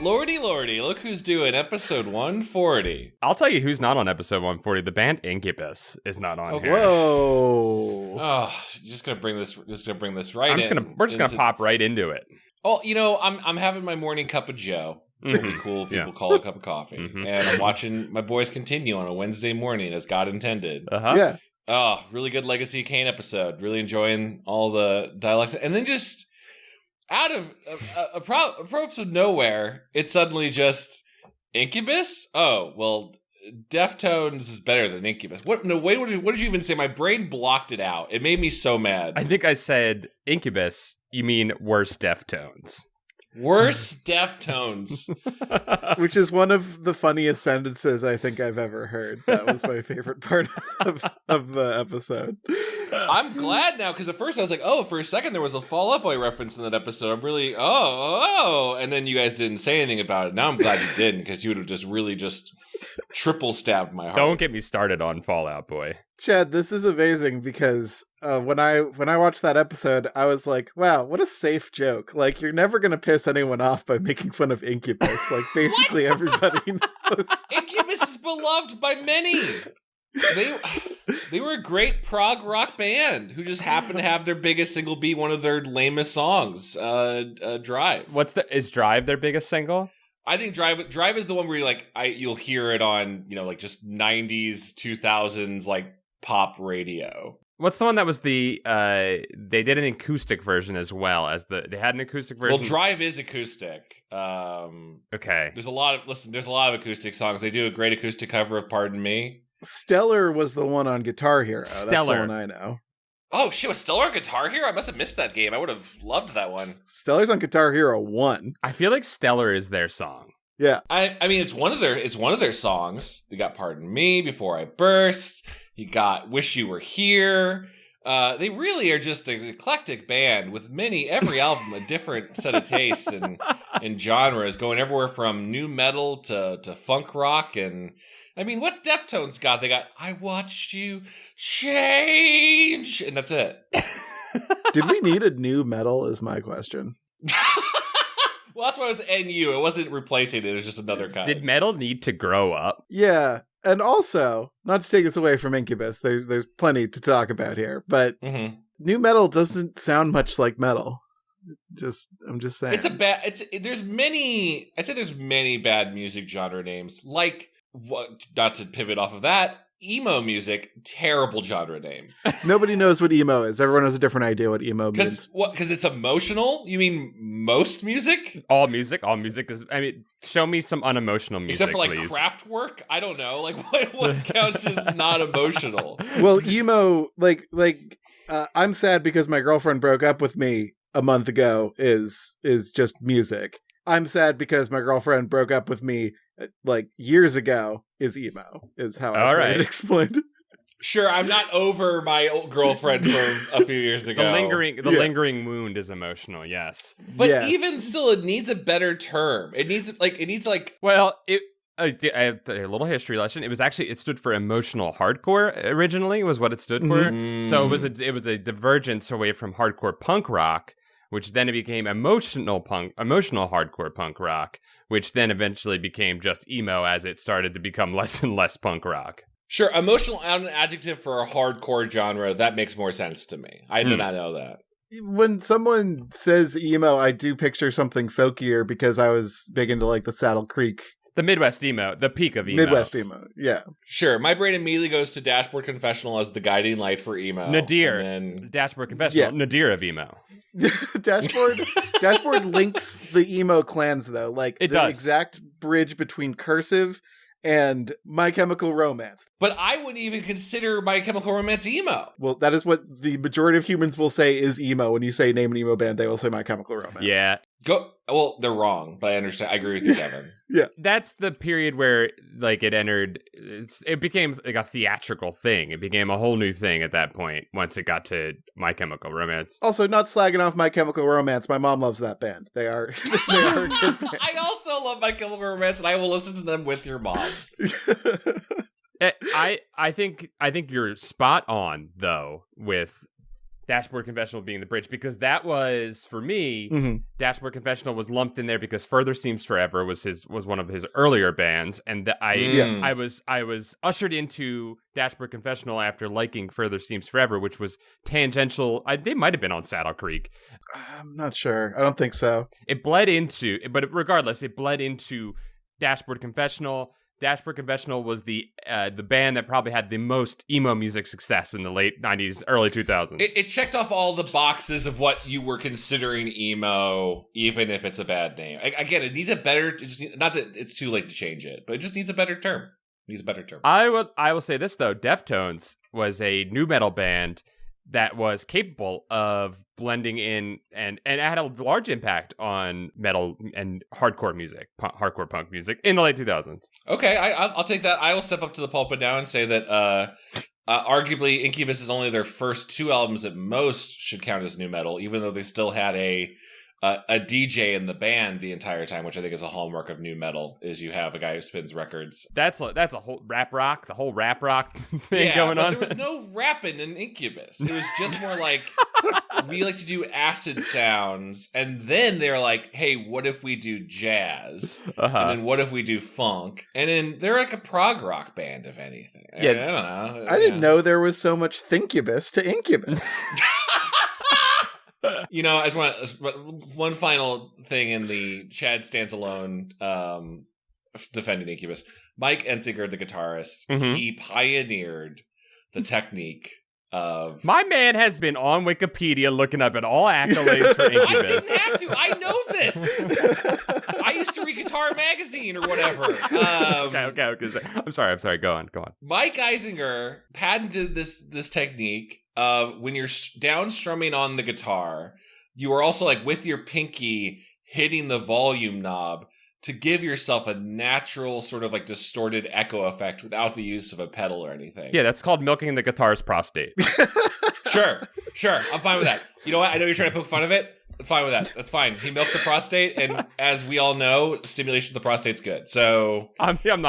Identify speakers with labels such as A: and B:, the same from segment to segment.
A: Lordy, look who's doing episode 140.
B: I'll tell you who's not on episode 140. The band Incubus is not on here.
C: Whoa!
A: Oh, just gonna bring this right in.
B: We're just gonna pop right into it.
A: Oh, I'm having my morning cup of Joe. It's pretty cool. People call it a cup of coffee, and I'm watching my boys continue on a Wednesday morning as God intended.
C: Yeah.
A: Oh, really good Legacy of Kain episode. Really enjoying all the dialects, and then just out of approach of nowhere, it's suddenly just Incubus. Oh well, Deftones is better than Incubus. What? No, wait. What did you even say? My brain blocked it out. It made me so mad.
B: I think I said Incubus. You mean worse Deftones?
A: Worse Deftones.
C: Which is one of the funniest sentences I think I've ever heard. That was my favorite part of the episode.
A: I'm glad now, because at first I was like, oh, for a second there was a Fall Out Boy reference in that episode. I'm really, and then you guys didn't say anything about it. Now I'm glad you didn't, because you would have just really just triple stabbed my heart.
B: Don't get me started on Fall Out Boy.
C: Chad, this is amazing because when I watched that episode, I was like, wow, what a safe joke. Like, you're never going to piss anyone off by making fun of Incubus. Like, basically everybody knows.
A: Incubus is beloved by many. They were a great prog rock band who just happened to have their biggest single be one of their lamest songs, Drive.
B: Is Drive their biggest single?
A: I think Drive is the one where you'll hear it on, like just 90s, 2000s, like pop radio.
B: What's the one that was they did an acoustic version as well as they had an acoustic version?
A: Well, Drive is acoustic.
B: Okay.
A: There's a lot of acoustic songs. They do a great acoustic cover of Pardon Me.
C: Stellar was the one on Guitar Hero.
B: Stellar.
C: That's the one I know.
A: Oh, shit, was Stellar on Guitar Hero? I must have missed that game. I would have loved that one.
C: Stellar's on Guitar Hero 1.
B: I feel like Stellar is their song.
C: Yeah.
A: I mean, it's one of their songs. They got Pardon Me, Before I Burst. You got Wish You Were Here. They really are just an eclectic band with every album a different set of tastes and genres, going everywhere from NuMetal to funk rock. And I mean, what's Deftones got? They got I Watched You Change, and that's it.
C: Did we need a NuMetal is my question.
A: Well, that's why it was NU. It wasn't replacing it. It was just another kind.
B: Did metal need to grow up?
C: Yeah. And also, not to take us away from Incubus, there's plenty to talk about here, but NuMetal doesn't sound much like metal. I'm just saying.
A: There's many bad music genre names. Like, not to pivot off of that, emo music, terrible genre name.
C: Nobody knows what emo is. Everyone has a different idea what emo means.
A: Because it's emotional? You mean most music?
B: All music is. I mean, show me some unemotional music,
A: except for like
B: please.
A: Kraftwerk. I don't know. Like what counts as not emotional?
C: Well, emo, I'm sad because my girlfriend broke up with me a month ago. Is just music. I'm sad because my girlfriend broke up with me years ago. Is emo is how I heard it explained.
A: Sure, I'm not over my old girlfriend from a few years ago.
B: The lingering wound is emotional, yes.
A: But even still, it needs a better term. It needs
B: Well, I have a little history lesson. It stood for emotional hardcore originally, was what it stood for. So it was a divergence away from hardcore punk rock, which then it became emotional hardcore punk rock, which then eventually became just emo as it started to become less and less punk rock.
A: Sure, emotional an adjective for a hardcore genre, that makes more sense to me. I did not know that.
C: When someone says emo, I do picture something folkier because I was big into the Saddle Creek.
B: The Midwest emo, the peak of emo.
C: Midwest emo, yeah.
A: Sure, my brain immediately goes to Dashboard Confessional as the guiding light for emo.
B: Nadir, Dashboard Confessional, Nadir of emo.
C: Dashboard links the emo clans though, exact bridge between Cursive and My Chemical Romance.
A: But I wouldn't even consider My Chemical Romance emo.
C: Well, that is what the majority of humans will say is emo. When you say name an emo band, they will say My Chemical Romance.
B: Yeah.
A: Well, they're wrong, but I understand. I agree with you, Kevin.
C: Yeah.
B: That's the period where it became a theatrical thing. It became a whole new thing at that point once it got to My Chemical Romance.
C: Also, not slagging off My Chemical Romance. My mom loves that band. They are a good band.
A: I also love My Chemical Romance, and I will listen to them with your mom.
B: I think you're spot on though with Dashboard Confessional being the bridge, because that was, for me, Dashboard Confessional was lumped in there because Further Seems Forever was one of his earlier bands, and I was ushered into Dashboard Confessional after liking Further Seems Forever, which was tangential. They might have been on Saddle Creek.
C: I'm not sure. I don't think so.
B: It bled into Dashboard Confessional. Dashboard Confessional was the band that probably had the most emo music success in the late 90s, early 2000s.
A: It checked off all the boxes of what you were considering emo, even if it's a bad name. Again, it needs a better... not that it's too late to change it, but it just needs a better term. I
B: will say this, though. Deftones was a nu metal band that was capable of blending in and had a large impact on metal and hardcore music, hardcore punk music in the late 2000s.
A: Okay, I'll take that. I will step up to the pulpit now and say that arguably Incubus is only their first 2 albums at most should count as nu metal, even though they still had a DJ in the band the entire time, which I think is a hallmark of nu metal, is you have a guy who spins records.
B: That's a whole rap rock thing going on.
A: There was no rapping in Incubus. It was just more like, we like to do acid sounds, and then they're like, hey, what if we do jazz? And then what if we do funk? And then they're like a prog rock band, if anything.
B: Yeah.
A: I don't know.
C: I didn't know there was so much Thinkubus to Incubus.
A: You know, as one final thing in the Chad Stands Alone defending Incubus, Mike Enzinger, the guitarist, he pioneered the technique of...
B: My man has been on Wikipedia looking up at all accolades for Incubus.
A: I didn't have to. I know this. I used to read Guitar Magazine or whatever.
B: Okay. I'm sorry. Go on.
A: Mike Eisinger patented this technique. When you're down strumming on the guitar, you are also like with your pinky hitting the volume knob to give yourself a natural sort of like distorted echo effect without the use of a pedal or anything.
B: Yeah, that's called milking the guitar's prostate.
A: Sure. I'm fine with that. You know what? I know you're trying to poke fun of it. I'm fine with that. That's fine. He milked the prostate, and as we all know, stimulation of the prostate's good. So
B: I'm saying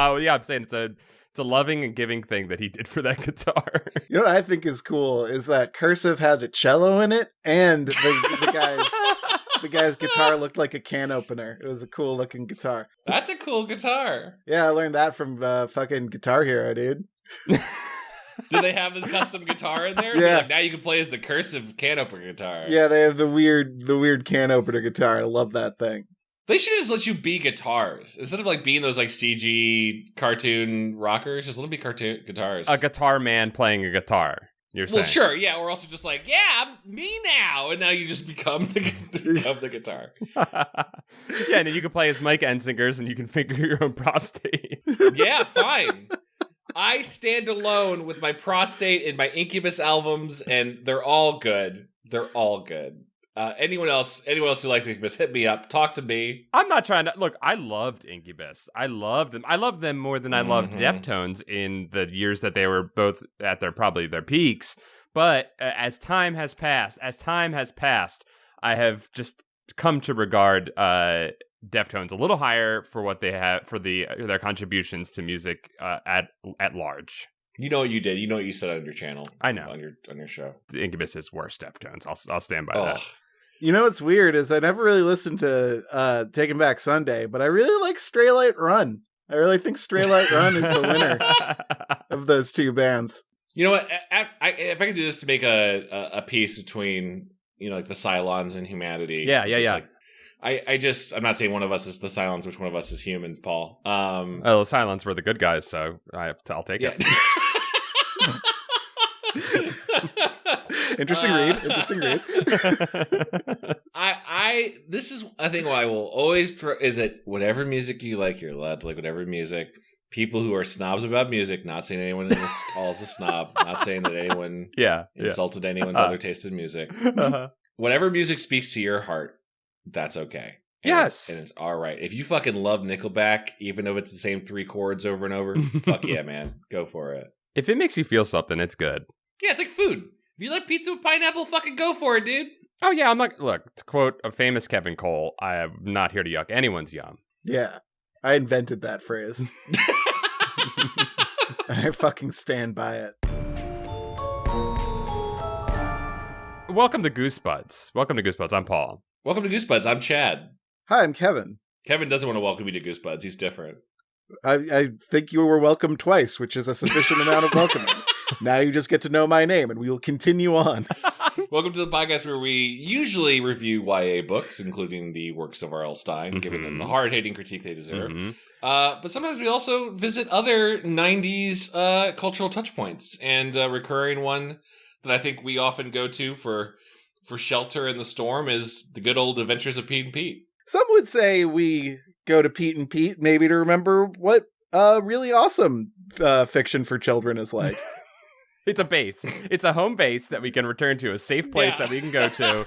B: it's a loving and giving thing that he did for that guitar.
C: You know what I think is cool is that Cursive had a cello in it, and the guy's guitar looked like a can opener. It was a cool looking guitar.
A: That's a cool guitar.
C: Yeah, I learned that from fucking Guitar Hero, dude.
A: Do they have the custom guitar in there?
C: Yeah.
A: Like, now you can play as the Cursive can opener guitar.
C: Yeah, they have the weird can opener guitar. I love that thing.
A: They should just let you be guitars instead of like being those like CG cartoon rockers. Just let them be cartoon guitars.
B: A guitar man playing a guitar. You're saying?
A: Well, sure, yeah. Or also just like, yeah, I'm me now, and now you just become the guitar.
B: Yeah, and then you can play as Mike Enzingers, and you can figure your own prostate.
A: Yeah, fine. I stand alone with my prostate in my Incubus albums, and they're all good. Anyone else who likes Incubus, hit me up. Talk to me.
B: I'm not trying to... Look, I loved Incubus. I loved them. I loved them more than I loved Deftones in the years that they were both at probably their peaks. But as time has passed, I have just come to regard Deftones a little higher for what they have, for their contributions to music at large.
A: You know what you did. You know what you said on your channel.
B: I know.
A: On your show.
B: The Incubus is worse Deftones. I'll stand by that.
C: You know what's weird is I never really listened to Taking Back Sunday, but I really like Stray Light Run. I really think Stray Light Run is the winner of those two bands.
A: You know what? If I could do this to make a piece between, you know, like the Cylons and humanity.
B: Yeah.
A: Like, I'm not saying one of us is the Cylons, which one of us is humans, Paul.
B: The Cylons were the good guys, so I'll take it.
C: Interesting read.
A: This is, I think, what I will always is that whatever music you like, you're allowed to like whatever music. People who are snobs about music, not saying anyone in this call is a snob, not saying that anyone insulted anyone's other taste in music. Whatever music speaks to your heart, that's okay. And it's all right. If you fucking love Nickelback, even though it's the same 3 chords over and over, fuck yeah, man. Go for it.
B: If it makes you feel something, it's good.
A: Yeah, it's like food. If you like pizza with pineapple, fucking go for it, dude.
B: Oh, yeah. I'm like, look, to quote a famous Kevin Cole, I am not here to yuck anyone's yum.
C: Yeah. I invented that phrase. I fucking stand by it.
B: Welcome to Goosebuds. Welcome to Goosebuds. I'm Paul.
A: Welcome to Goosebuds. I'm Chad.
C: Hi, I'm Kevin.
A: Kevin doesn't want to welcome me to Goosebuds. He's different.
C: I think you were welcome twice, which is a sufficient amount of welcoming. Now you just get to know my name, and we will continue on.
A: Welcome to the podcast where we usually review YA books, including the works of R.L. Stein, giving them the hard-hitting critique they deserve. But sometimes we also visit other 90s cultural touchpoints, and a recurring one that I think we often go to for shelter in the storm is the good old Adventures of Pete and Pete.
C: Some would say we go to Pete and Pete maybe to remember what really awesome fiction for children is like.
B: It's a base. It's a home base that we can return to, a safe place that we can go to,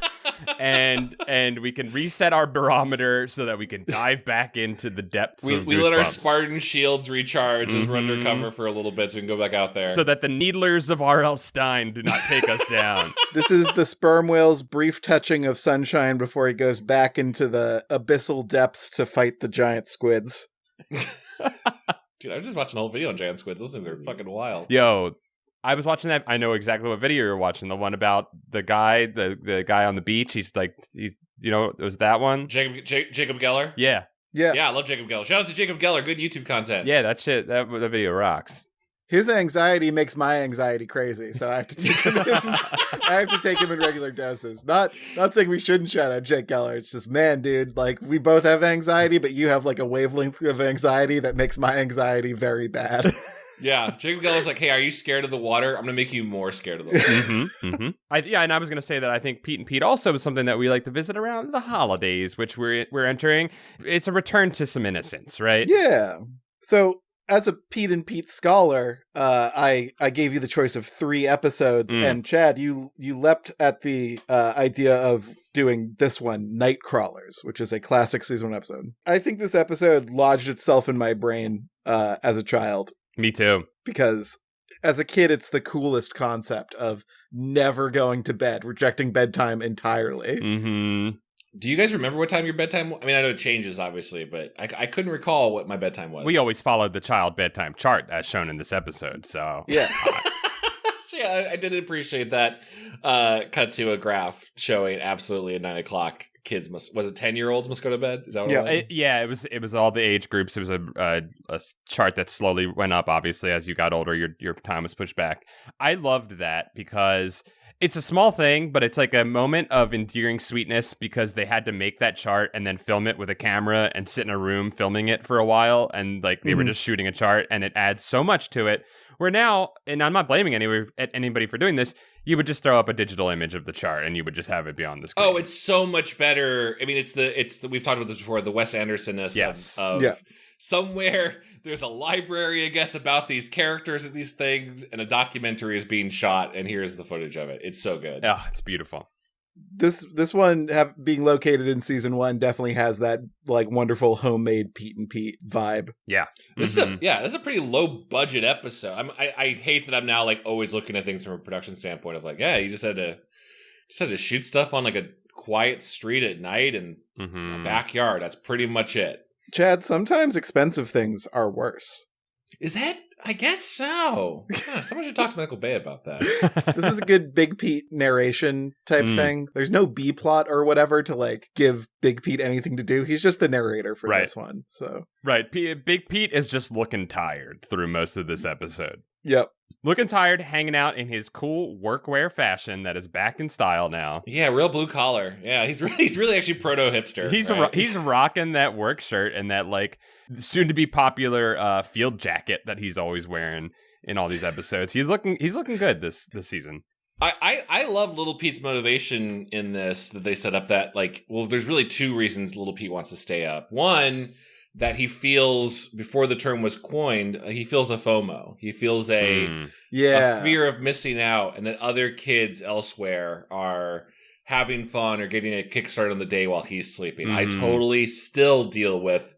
B: and we can reset our barometer so that we can dive back into the depths of
A: We let our Spartan shields recharge as we're under cover for a little bit so we can go back out there.
B: So that the needlers of R.L. Stein do not take us down.
C: This is the sperm whale's brief touching of sunshine before he goes back into the abyssal depths to fight the giant squids.
A: Dude, I was just watching a whole video on giant squids. Those things are fucking wild.
B: Yo, I was watching that. I know exactly what video you're watching. The one about the guy, the guy on the beach. He's it was that one?
A: Jacob Geller?
B: Yeah.
A: Yeah, I love Jacob Geller. Shout out to Jacob Geller. Good YouTube content.
B: Yeah, that shit, that video rocks.
C: His anxiety makes my anxiety crazy, so I have to take him in regular doses. Not saying we shouldn't shout out Jake Geller. It's just, man, dude, like, we both have anxiety, but you have like a wavelength of anxiety that makes my anxiety very bad.
A: Yeah, Jacob Geller's like, hey, are you scared of the water? I'm going to make you more scared of the water.
B: And I was going to say that I think Pete and Pete also is something that we like to visit around the holidays, which we're entering. It's a return to some innocence, right?
C: Yeah. So, as a Pete and Pete scholar, I gave you the choice of 3 episodes, and Chad, you leapt at the idea of doing this one, Nightcrawlers, which is a classic season 1 episode. I think this episode lodged itself in my brain as a child.
B: Me too.
C: Because as a kid, it's the coolest concept of never going to bed, rejecting bedtime entirely.
A: Do you guys remember what time your bedtime was? I mean, I know it changes, obviously, but I couldn't recall what my bedtime was.
B: We always followed the child bedtime chart as shown in this episode, so...
C: Yeah.
A: Yeah, I did appreciate that. Cut to a graph showing absolutely at 9 o'clock. Kids was it 10-year-olds must go to bed? Is that what it was?
B: It was all the age groups. It was a chart that slowly went up. Obviously, as you got older, your time was pushed back. I loved that because it's a small thing, but it's like a moment of endearing sweetness because they had to make that chart and then film it with a camera and sit in a room filming it for a while, and like they were just shooting a chart, and it adds so much to it. Where now, and I'm not blaming anybody for doing this, you would just throw up a digital image of the chart and you would just have it be on the screen.
A: Oh, it's so much better. I mean, it's the we've talked about this before, the Wes Anderson-ness of somewhere there's a library, I guess, about these characters and these things, and a documentary is being shot, and here's the footage of it. It's so good.
B: Oh, it's beautiful.
C: This one being located in season 1 definitely has that like wonderful homemade Pete and Pete vibe.
B: Yeah.
A: This is a pretty low budget episode. I hate that I'm now like always looking at things from a production standpoint of like, yeah, you just had to shoot stuff on like a quiet street at night and a backyard. That's pretty much it.
C: Chad, sometimes expensive things are worse.
A: Is that? I guess so. Yeah, someone should talk to Michael Bay about that.
C: This is a good Big Pete narration type thing. There's no B plot or whatever to like give Big Pete anything to do. He's just the narrator for this one. So
B: Big Pete is just looking tired through most of this episode.
C: Yep.
B: Looking tired, hanging out in his cool workwear fashion that is back in style now.
A: Yeah, real blue collar. Yeah, he's really actually proto hipster.
B: He's rocking that work shirt and that like soon to be popular field jacket that he's always wearing in all these episodes. He's looking good this season.
A: I love Little Pete's motivation in this that they set up that like, well, there's really 2 reasons Little Pete wants to stay up. One, that he feels, before the term was coined, he feels a FOMO. He feels a fear of missing out, and that other kids elsewhere are having fun or getting a kickstart on the day while he's sleeping. I totally still deal with,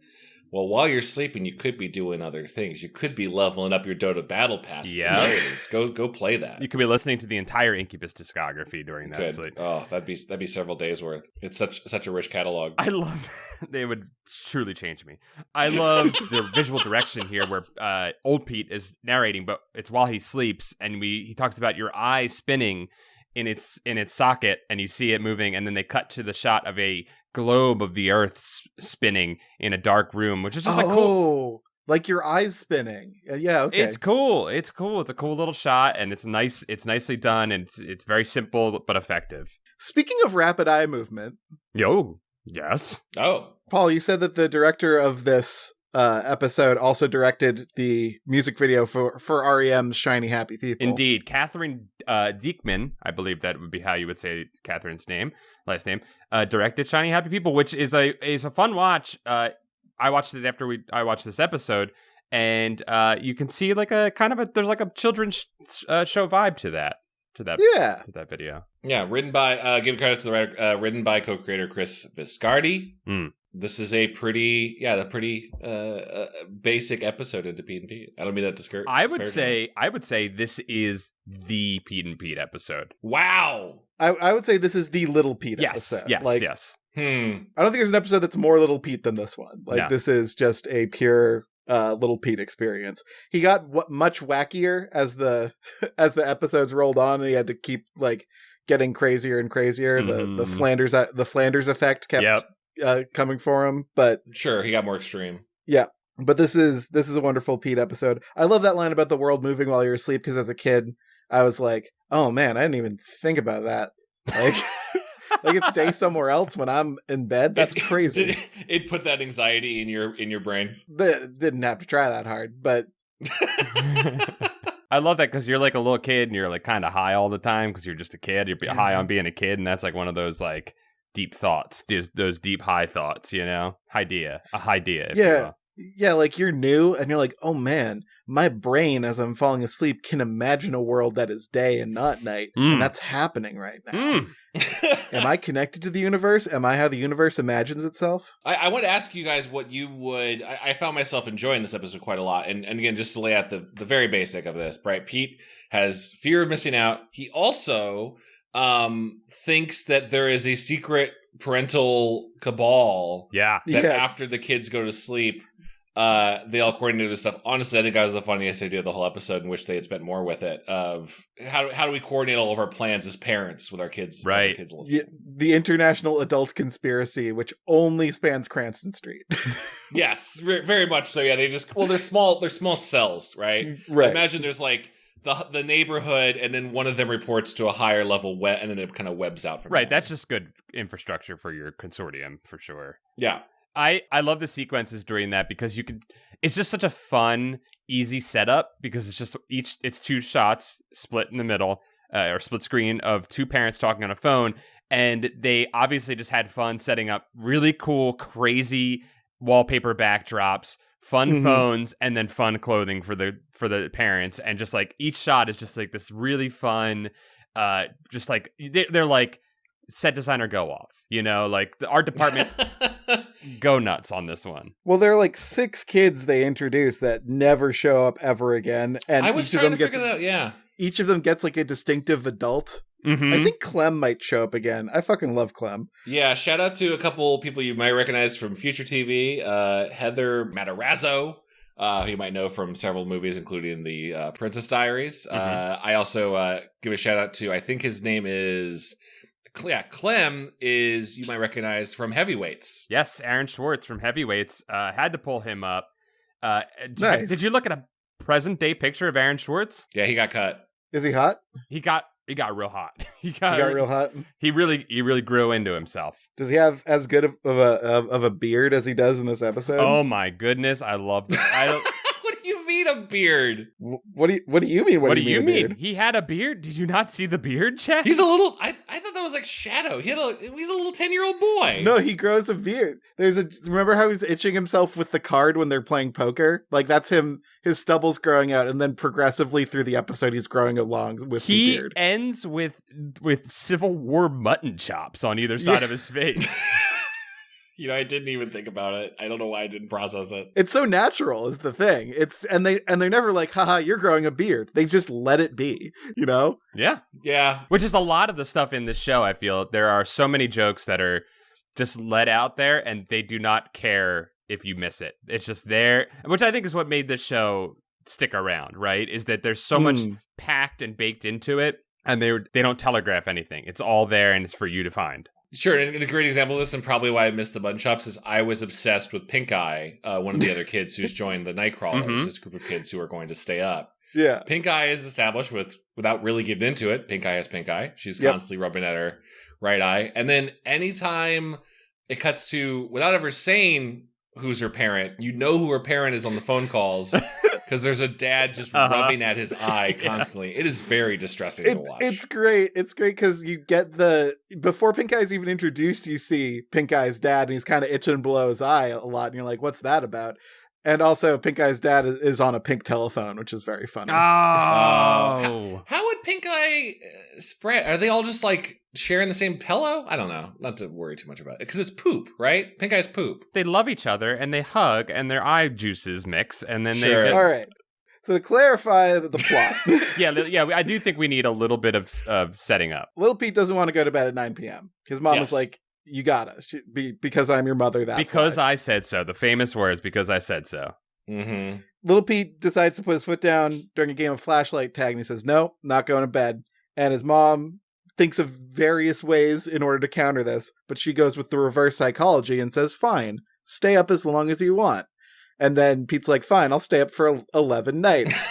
A: well, while you're sleeping, you could be doing other things. You could be leveling up your Dota Battle Pass.
B: Yeah.
A: Go play that.
B: You could be listening to the entire Incubus discography during that sleep.
A: Oh, that'd be several days worth. It's such a rich catalog.
B: I love they would truly change me. I love the visual direction here where old Pete is narrating, but it's while he sleeps, and he talks about your eye spinning in its socket, and you see it moving, and then they cut to the shot of a globe of the Earth spinning in a dark room, which is just cool.
C: Like your eyes spinning. Yeah, okay.
B: It's cool. It's cool. It's a cool little shot, and it's nice. It's nicely done, and it's very simple but effective.
C: Speaking of rapid eye movement.
B: Yo, yes.
A: Oh.
C: Paul, you said that the director of this episode also directed the music video for REM's Shiny Happy People.
B: Indeed. Catherine Diekman, I believe that would be how you would say Catherine's last name, directed Shiny Happy People, which is a fun watch. I watched it after I watched this episode, and you can see like there's like a children's show vibe to that video.
A: Yeah, written by give credit to the writer, written by co-creator Chris Viscardi. This is a pretty basic episode into Pete and Pete. I don't mean that discouraging.
B: I would say this is the Pete and Pete episode.
A: Wow.
C: I would say this is the Little Pete episode.
B: Yes.
C: I don't think there's an episode that's more Little Pete than this one. This is just a pure Little Pete experience. He got much wackier as the episodes rolled on, and he had to keep like getting crazier and crazier. The Flanders effect kept coming for him, but
A: sure, he got more extreme.
C: Yeah, but this is a wonderful Pete episode. I love that line about the world moving while you're asleep, because as a kid, I was like, oh man, I didn't even think about that. Like. Like it stays somewhere else when I'm in bed. That's crazy.
A: It put that anxiety in your brain.
C: Didn't have to try that hard, but
B: I love that because you're like a little kid and you're like kind of high all the time because you're just a kid. You're high on being a kid, and that's like one of those like deep thoughts, those deep high thoughts. You know, idea. If you will.
C: Yeah, like you're new and you're like, oh man, my brain as I'm falling asleep can imagine a world that is day and not night. And that's happening right now. Am I connected to the universe? Am I how the universe imagines itself?
A: I want to ask you guys what you would... I found myself enjoying this episode quite a lot. And again, just to lay out the very basic of this, right? Pete has fear of missing out. He also thinks that there is a secret parental cabal.
B: Yeah.
A: That after the kids go to sleep... they all coordinated this stuff. Honestly, I think that was the funniest idea of the whole episode, in which they had spent more with it. Of how do we coordinate all of our plans as parents with our kids?
B: Right.
A: Our kids listening.
C: The international adult conspiracy, which only spans Cranston Street.
A: Yes, very much so. Yeah, they're small cells, right?
C: Right.
A: Imagine there's like the neighborhood, and then one of them reports to a higher level web, and then it kind of webs out from
B: right.
A: there.
B: That's just good infrastructure for your consortium for sure.
A: Yeah.
B: I love the sequences during that because it's just such a fun, easy setup because it's two shots split in the middle or split screen of two parents talking on a phone. And they obviously just had fun setting up really cool, crazy wallpaper backdrops, fun phones, and then fun clothing for the parents. And just like each shot is just like this really fun, just like they're like set designer go off, you know, like the art department go nuts on this one.
C: Well, there are like 6 kids they introduce that never show up ever again, and
A: I was trying to figure that out. Yeah,
C: each of them gets like a distinctive adult.
B: Mm-hmm.
C: I think Clem might show up again. I fucking love Clem.
A: Yeah, shout out to a couple people you might recognize from future TV. Heather Matarazzo, who you might know from several movies, including the Princess Diaries. I also give a shout out to, I think his name is... Clem is, you might recognize from Heavyweights.
B: Yes, Aaron Schwartz from Heavyweights. Had to pull him up.
C: Nice.
B: Did you look at a present day picture of Aaron Schwartz?
A: Yeah, he got cut.
C: Is he hot?
B: He got real hot. He got
C: real hot.
B: He really grew into himself.
C: Does he have as good of a beard as he does in this episode?
B: Oh my goodness, I love that.
A: What do you mean a beard?
C: What do you mean?
B: What do you mean? He had a beard. Did you not see the beard, Chad?
A: He's a little. I thought that was like Shadow. He's a little 10-year-old boy.
C: No, he grows a beard. Remember how he's itching himself with the card when they're playing poker? Like that's him. His stubble's growing out, and then progressively through the episode, he's growing along with the beard.
B: He ends with Civil War mutton chops on either side of his face.
A: You know, I didn't even think about it. I don't know why I didn't process it.
C: It's so natural is the thing. And they're never like, haha, you're growing a beard. They just let it be, you know?
B: Yeah.
A: Yeah.
B: Which is a lot of the stuff in this show, I feel. There are so many jokes that are just let out there, and they do not care if you miss it. It's just there, which I think is what made this show stick around, right? Is that there's so much packed and baked into it. and they don't telegraph anything. It's all there, and it's for you to find.
A: Sure, and a great example of this, and probably why I missed the Button Shops, is I was obsessed with Pink Eye, one of the other kids who's joined the Nightcrawlers, this group of kids who are going to stay up.
C: Yeah.
A: Pink Eye is established without really getting into it. Pink Eye has pink eye. She's constantly rubbing at her right eye. And then anytime it cuts to, without ever saying who's her parent, you know who her parent is on the phone calls because there's a dad just rubbing at his eye constantly. It is very distressing to watch.
C: It's great. It's great because you get before Pink Eye's even introduced, you see Pink Eye's dad and he's kind of itching below his eye a lot. And you're like, what's that about? And also, Pink Eye's dad is on a pink telephone, which is very funny.
B: Oh.
A: How would Pink Eye spread? Are they all just like sharing the same pillow? I don't know. Not to worry too much about it. Because it's poop, right? Pink Eye's poop.
B: They love each other, and they hug, and their eye juices mix, and then they...
C: All right. So to clarify the plot.
B: yeah, I do think we need a little bit of setting up.
C: Little Pete doesn't want to go to bed at 9 p.m. His mom is like, you gotta. Because I'm your mother, that's
B: because
C: why.
B: I said so. The famous words, because I said so.
A: Mm-hmm.
C: Little Pete decides to put his foot down during a game of flashlight tag, and he says, no, not going to bed. And his mom thinks of various ways in order to counter this, but she goes with the reverse psychology and says, fine, stay up as long as you want. And then Pete's like, fine, I'll stay up for 11 nights.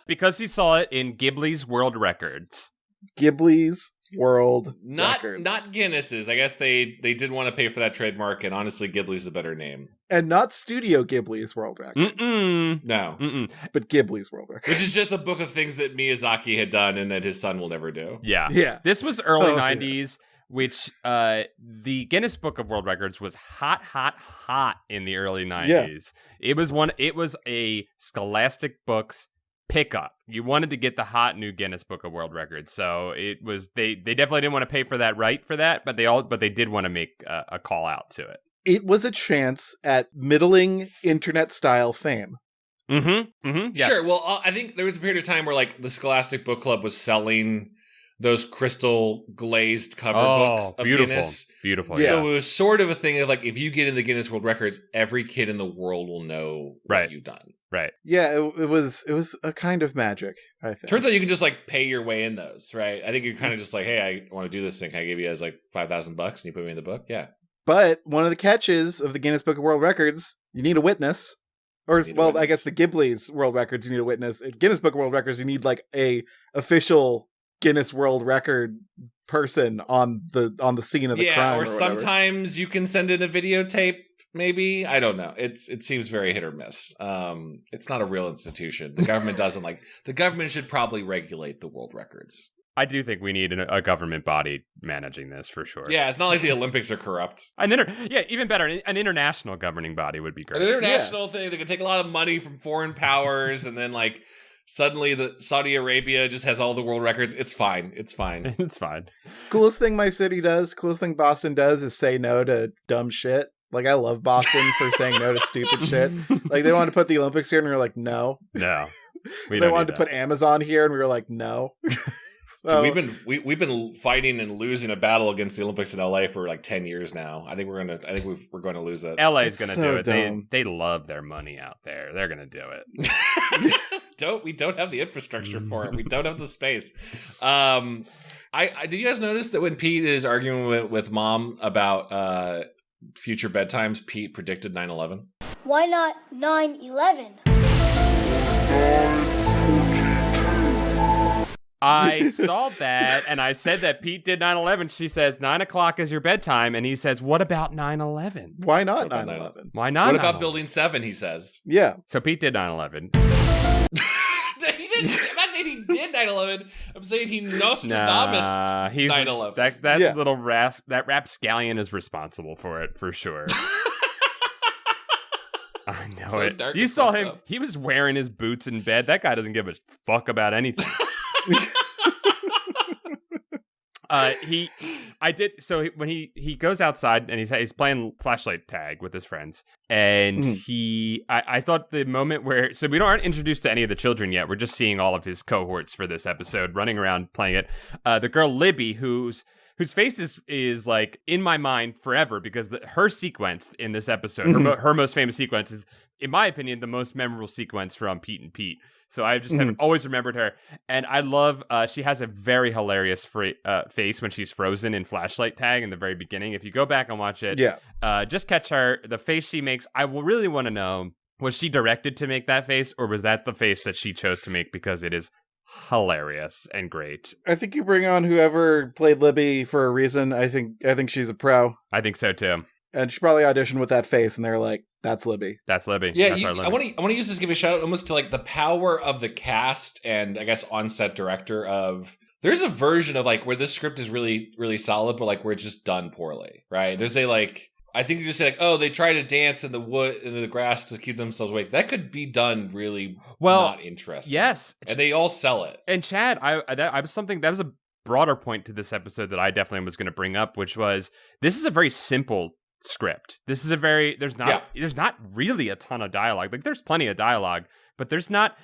B: Because he saw it in Ghibli's World Records.
C: Ghibli's World Records.
A: Not Guinness's. I guess they did want to pay for that trademark, and honestly, Ghibli's a better name.
C: And not Studio Ghibli's World Records.
A: No.
C: But Ghibli's World Records.
A: Which is just a book of things that Miyazaki had done and that his son will never do.
B: Yeah. This was early 90s, which the Guinness Book of World Records was hot in the early 90s. Yeah. It was a Scholastic Books pickup. You wanted to get the hot new Guinness Book of World Records, so it was they definitely didn't want to pay for that right for that, but they did want to make a call out to it.
C: It was a chance at middling internet style fame.
B: Yes.
A: Sure. Well, I think there was a period of time where like the Scholastic Book Club was selling those crystal glazed cover books of Guinness.
B: Beautiful.
A: Yeah. So it was sort of a thing of like, if you get into Guinness World Records, every kid in the world will know what you've done.
B: Right.
C: Yeah, it was a kind of magic, I think.
A: Turns out you can just like pay your way in those, right? I think you're kind of just like, hey, I want to do this thing. Can I give you guys like $5,000 and you put me in the book? Yeah.
C: But one of the catches of the Guinness Book of World Records, you need a witness. Or, well, I guess the Ghibli's World Records, you need a witness. At Guinness Book of World Records, you need like a official Guinness World Record person on the scene of the crime.
A: Or sometimes you can send in a videotape. Maybe, I don't know. It seems very hit or miss. It's not a real institution. The government doesn't like. The government should probably regulate the world records.
B: I do think we need a government body managing this for sure.
A: Yeah, it's not like the Olympics are corrupt.
B: Even better, an international governing body would be great.
A: An international thing that could take a lot of money from foreign powers, and then like suddenly the Saudi Arabia just has all the world records. It's fine. It's fine.
B: It's fine.
C: Coolest thing my city does, coolest thing Boston does is say no to dumb shit. Like, I love Boston for saying no to stupid shit. Like, they wanted to put the Olympics here, and we were like, no.
B: No.
C: They wanted to put Amazon here, and we were like, no. So,
A: dude, we've been fighting and losing a battle against the Olympics in LA for like 10 years now. I think we're going to lose it.
B: LA is going to do it.
C: Dumb.
B: They love their money out there. They're going to do it.
A: We don't have the infrastructure for it. We don't have the space. Did you guys notice that when Pete is arguing with mom about future bedtimes, Pete predicted 9/11?
D: Why not 9/11?
B: I saw that, and I said that Pete did 9/11. She says 9 o'clock is your bedtime, and he says, "What about 9/11?
C: Why not 9/11?
B: Why not?
A: What about Building 7?" He says.
C: Yeah.
B: So Pete did 9/11.
A: He didn't. I'm not saying he did 9/11. I'm saying he Nostradamus 9/11.
B: That little rapscallion is responsible for it for sure. I know so it. You saw him. Up. He was wearing his boots in bed. That guy doesn't give a fuck about anything. When he goes outside and he's playing flashlight tag with his friends, and I thought the moment where, so we aren't introduced to any of the children yet, we're just seeing all of his cohorts for this episode running around playing it. The girl Libby, whose whose face is like in my mind forever because her sequence in this episode, her most famous sequence is, in my opinion, the most memorable sequence from Pete and Pete. So I just have always remembered her. And I love, she has a very hilarious face when she's frozen in Flashlight Tag in the very beginning. If you go back and watch it, just catch the face she makes. I will really want to know, was she directed to make that face, or was that the face that she chose to make because it is hilarious and great?
C: I think you bring on whoever played Libby for a reason. I think she's a pro.
B: I think so too.
C: And she probably auditioned with that face, and they're like, "That's Libby.
B: That's Libby."
A: Yeah,
B: That's
A: I want to use this to give a shout out almost to like the power of the cast and I guess on-set director of. There's a version of like where this script is really, really solid, but like where it's just done poorly, right? There's a like. I think you just say like, oh, they try to dance in the wood, in the grass to keep themselves awake. That could be done really not interesting.
B: Yes,
A: and they all sell it.
B: And Chad, that was a broader point to this episode that I definitely was going to bring up, which was this is a very simple script. This is there's not really a ton of dialogue. Like there's plenty of dialogue, but there's not.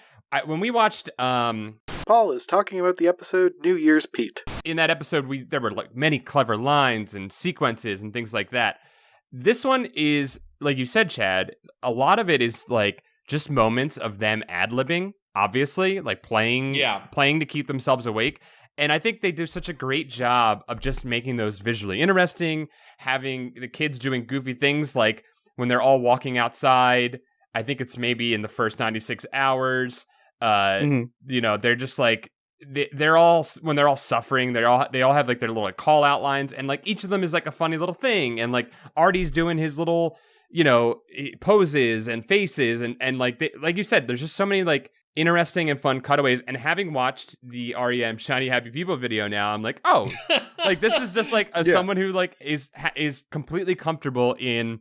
B: When we watched,
C: Paul is talking about the episode New Year's Pete.
B: In that episode, there were like many clever lines and sequences and things like that. This one is, like you said, Chad, a lot of it is like just moments of them ad-libbing, obviously, like playing to keep themselves awake. And I think they do such a great job of just making those visually interesting, having the kids doing goofy things like when they're all walking outside. I think it's maybe in the first 96 hours. They're just like, they're all suffering, they all have like their little like, call out lines, and like each of them is like a funny little thing, and like Artie's doing his little poses and faces, and like you said, there's just so many like interesting and fun cutaways. And having watched the REM Shiny Happy People video now, I'm like, oh, like this is just like someone who like is completely comfortable in,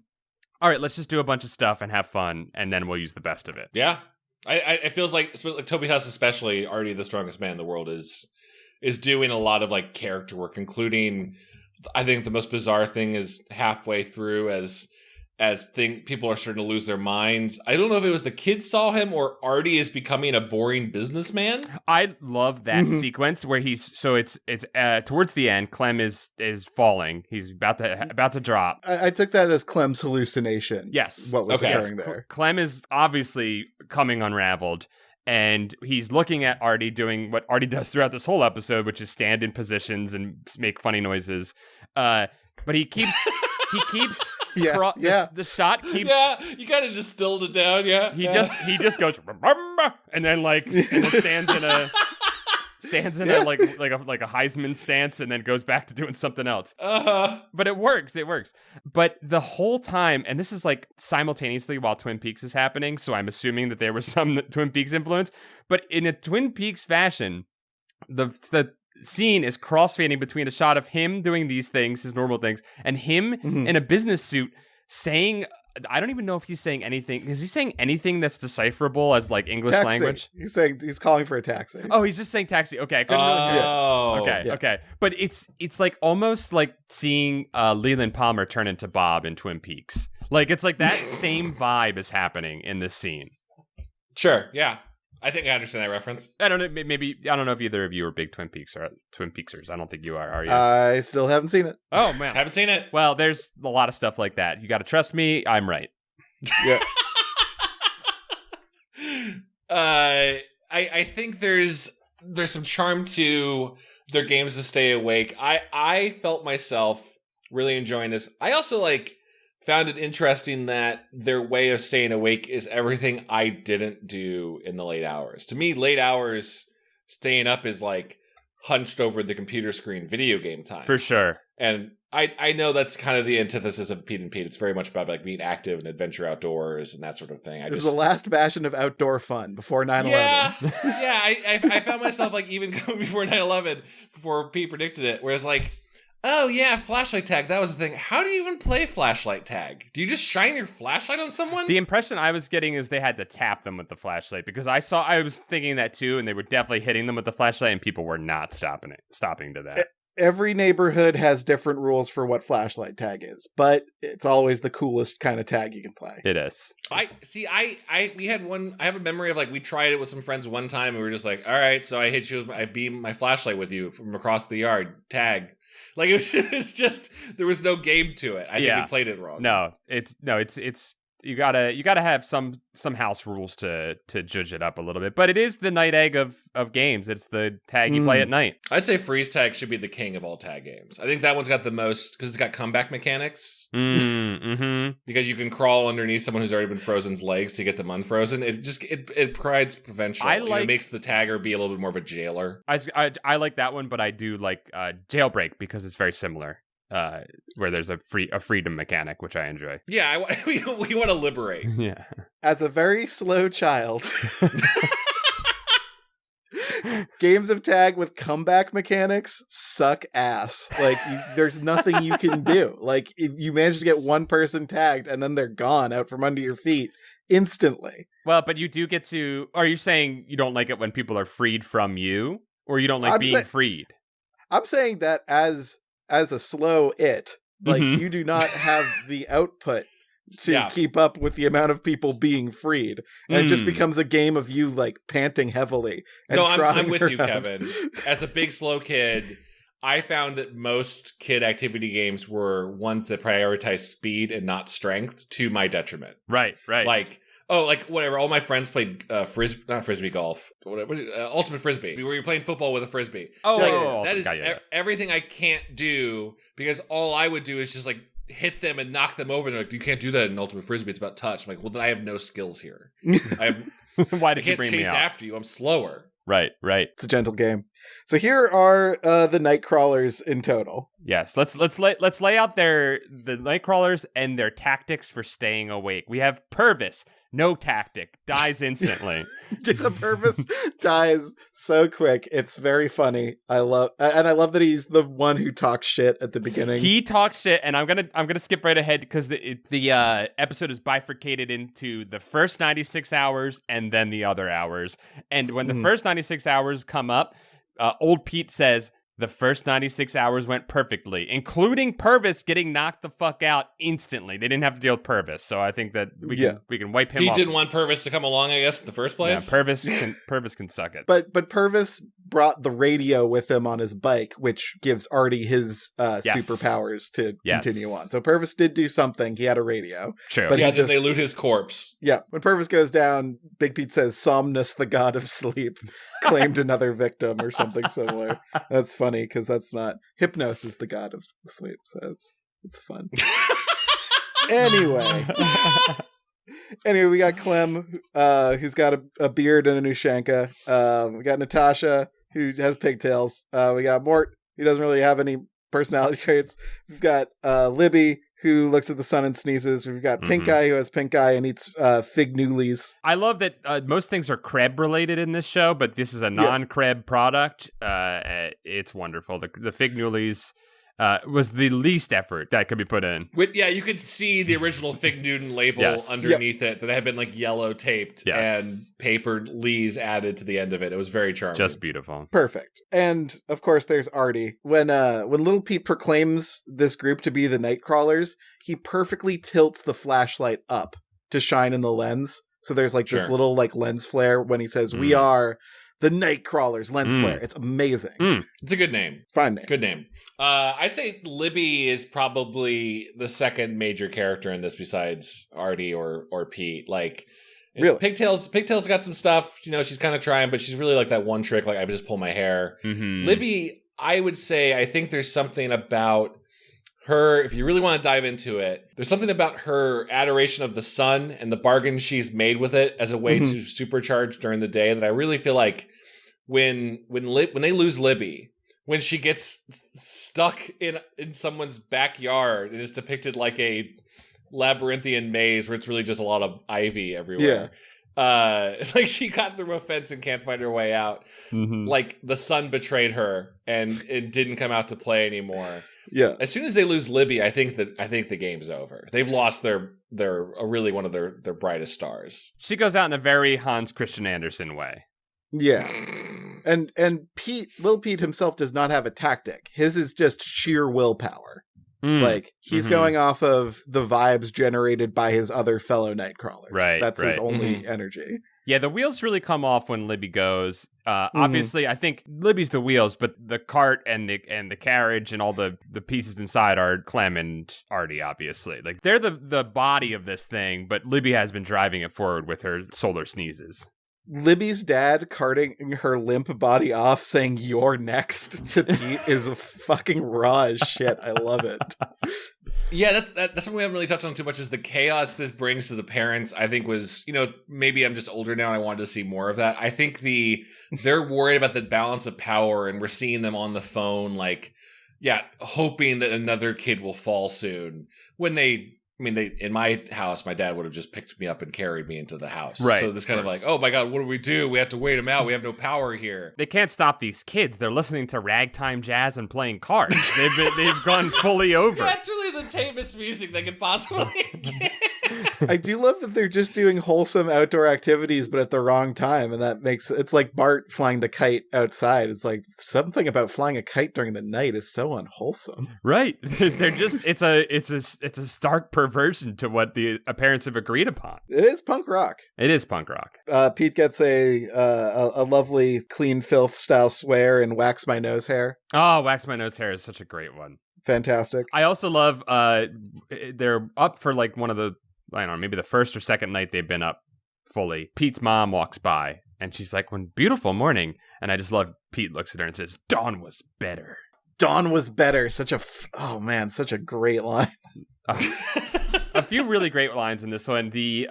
B: all right, let's just do a bunch of stuff and have fun, and then we'll use the best of it.
A: Yeah. It feels like Toby Huss, especially Artie, the strongest man in the world, is doing a lot of like character work, including I think the most bizarre thing is halfway through as people are starting to lose their minds. I don't know if it was the kids saw him or Artie is becoming a boring businessman.
B: I love that sequence where it's towards the end. Clem is falling. He's about to drop.
C: I took that as Clem's hallucination.
B: Yes,
C: what was occurring there?
B: Clem is obviously coming unraveled, and he's looking at Artie doing what Artie does throughout this whole episode, which is stand in positions and make funny noises. But he keeps. The shot keeps.
A: Yeah, you kind of distilled it down. Yeah,
B: he just goes and then stands in a like a Heisman stance, and then goes back to doing something else. But it works. But the whole time, and this is like simultaneously while Twin Peaks is happening, so I'm assuming that there was some Twin Peaks influence. But in a Twin Peaks fashion, the scene is crossfading between a shot of him doing these things, his normal things, and him in a business suit saying, I don't even know if he's saying anything. Is he saying anything that's decipherable as like English language?
C: He's calling for a taxi.
B: Oh, he's just saying taxi. Okay, I couldn't really hear it. Okay. But it's like almost like seeing Leland Palmer turn into Bob in Twin Peaks. Like it's like that same vibe is happening in this scene.
A: Sure. Yeah. I think I understand that reference.
B: I don't know. Maybe I don't know if either of you are big Twin Peaksers. I don't think you are you?
C: I still haven't seen it.
B: Oh man,
A: haven't seen it.
B: Well, there's a lot of stuff like that. You got to trust me. I'm right.
C: Yeah.
A: I think there's some charm to their games to stay awake. I felt myself really enjoying this. I also found it interesting that their way of staying awake is everything I didn't do in the late hours. To me, late hours staying up is like hunched over the computer screen video game time.
B: For sure.
A: And I know that's kind of the antithesis of Pete and Pete. It's very much about like being active and adventure outdoors and that sort of thing.
C: It was the last bastion of outdoor fun before 9/11.
A: Yeah, I found myself even going before 9/11, before Pete predicted it, whereas oh yeah, flashlight tag. That was the thing. How do you even play flashlight tag? Do you just shine your flashlight on someone?
B: The impression I was getting is they had to tap them with the flashlight, because I was thinking that too, and they were definitely hitting them with the flashlight, and people were not stopping to that.
C: Every neighborhood has different rules for what flashlight tag is, but it's always the coolest kind of tag you can play.
B: It is.
A: I have a memory of we tried it with some friends one time, and we were just like, all right, so I beam my flashlight with you from across the yard, tag. Like it was just there was no game to it. I think we played it wrong.
B: No, it's you gotta have some house rules to judge it up a little bit. But it is the night egg of games. It's the tag you play at night.
A: I'd say freeze tag should be the king of all tag games. I think that one's got the most because it's got comeback mechanics. Because you can crawl underneath someone who's already been frozen's legs to get them unfrozen. It provides prevention. It makes the tagger be a little bit more of a jailer.
B: I like that one, but I do like Jailbreak because it's very similar. Where there's a freedom mechanic, which I enjoy.
A: Yeah, we want to liberate.
B: Yeah.
C: As a very slow child, games of tag with comeback mechanics suck ass. Like, there's nothing you can do. Like, you manage to get one person tagged, and then they're gone out from under your feet instantly.
B: Well, but you do get to... Are you saying you don't like it when people are freed from you? Or you don't like being freed?
C: I'm saying that as a slow like you do not have the output to keep up with the amount of people being freed, and it just becomes a game of you like panting heavily. And
A: no, I'm with you, Kevin. As a big slow kid, I found that most kid activity games were ones that prioritize speed and not strength, to my detriment.
B: Right.
A: Like whatever. All my friends played not frisbee golf. Ultimate frisbee, where you're playing football with a frisbee. That is everything I can't do, because all I would do is just like hit them and knock them over. And they're like, you can't do that in ultimate frisbee. It's about touch. I'm like, well, then I have no skills here.
B: Why did you bring me out?
A: I can't chase after you. I'm slower.
B: Right.
C: It's a gentle game. So here are the Nightcrawlers in total.
B: Yes, let's lay out the Nightcrawlers and their tactics for staying awake. We have Purvis, no tactic, dies instantly.
C: The Purvis dies so quick. It's very funny. I love that he's the one who talks shit at the beginning.
B: He talks shit, and I'm gonna skip right ahead because the episode is bifurcated into the first 96 hours and then the other hours. And when the first 96 hours come up, old Pete says, the first 96 hours went perfectly, including Purvis getting knocked the fuck out instantly. They didn't have to deal with Purvis, so I think that we can wipe him off.
A: He didn't want Purvis to come along, I guess, in the first place.
B: Yeah, Purvis can suck it.
C: But Purvis brought the radio with him on his bike, which gives Artie his superpowers to continue on. So Purvis did do something. He had a radio.
B: True.
C: But
A: then they loot his corpse.
C: Yeah. When Purvis goes down, Big Pete says, Somnus, the god of sleep, claimed another victim or something similar. That's funny, because that's not... Hypnos is the god of sleep, so it's fun. Anyway, we got Clem, who's got a beard and a Nushanka. We got Natasha, who has pigtails. We got Mort, who doesn't really have any personality traits. We've got Libby, who looks at the sun and sneezes. We've got Pink Eye, who has pink eye and eats fig newlies.
B: I love that most things are Kreb related in this show, but this is a non-Kreb product. It's wonderful. The fig newlies was the least effort that could be put in.
A: You could see the original Fig Newton label underneath it that had been like yellow taped and papered lees added to the end of it. It was very charming.
B: Just beautiful.
C: Perfect. And of course there's Artie. When Little Pete proclaims this group to be the Nightcrawlers, he perfectly tilts the flashlight up to shine in the lens. So there's like this little like lens flare when he says, we are the Nightcrawlers, lens flare. It's amazing.
A: It's a good name.
C: Fine name.
A: Good name. I'd say Libby is probably the second major character in this besides Artie or Pete. Like, really? Pigtails got some stuff. You know, she's kind of trying, but she's really like that one trick. Like, I just pull my hair. Libby, I would say, I think there's something about her, if you really want to dive into it, there's something about her adoration of the sun and the bargain she's made with it as a way to supercharge during the day that I really feel like when they lose Libby, when she gets stuck in someone's backyard, it is depicted like a labyrinthian maze where it's really just a lot of ivy everywhere. It's like she got through a fence and can't find her way out. Like the sun betrayed her and it didn't come out to play anymore.
C: Yeah.
A: As soon as they lose Libby, I think the game's over. They've lost their really one of their brightest stars.
B: She goes out in a very Hans Christian Andersen way.
C: Yeah. And Little Pete himself does not have a tactic. His is just sheer willpower. Like, he's going off of the vibes generated by his other fellow Nightcrawlers.
B: Right.
C: That's his only energy.
B: Yeah, the wheels really come off when Libby goes. Obviously, I think Libby's the wheels, but the cart and the carriage and all the pieces inside are Clem and Artie, obviously. Like, they're the body of this thing, but Libby has been driving it forward with her solar sneezes.
C: Libby's dad carting her limp body off saying "you're next" to Pete is fucking raw as shit. I love it.
A: Yeah, that's something we haven't really touched on too much, is the chaos this brings to the parents. I think was, maybe I'm just older now and I wanted to see more of that. I think they're worried about the balance of power, and we're seeing them on the phone, like, hoping that another kid will fall soon. When they in my house, my dad would have just picked me up and carried me into the house.
B: Right.
A: So this kind of like, oh my God, what do we do? We have to wait him out. We have no power here.
B: They can't stop these kids. They're listening to ragtime jazz and playing cards. They've gone fully over.
A: That's really the tamest music they could possibly get.
C: I do love that they're just doing wholesome outdoor activities, but at the wrong time, and that makes it's like Bart flying the kite outside. It's like something about flying a kite during the night is so unwholesome.
B: Right? They're just it's a stark perversion to what the parents have agreed upon.
C: It is punk rock.
B: It is punk rock.
C: Pete gets a lovely clean filth style swear and wax my nose hair.
B: Oh, wax my nose hair is such a great one.
C: Fantastic.
B: I also love they're up for like one of the, I don't know, maybe the first or second night they've been up fully. Pete's mom walks by and she's like, "One beautiful morning." And I just love Pete looks at her and says, "Dawn was better."
C: Dawn was better. Such a great line.
B: A few really great lines in this one. The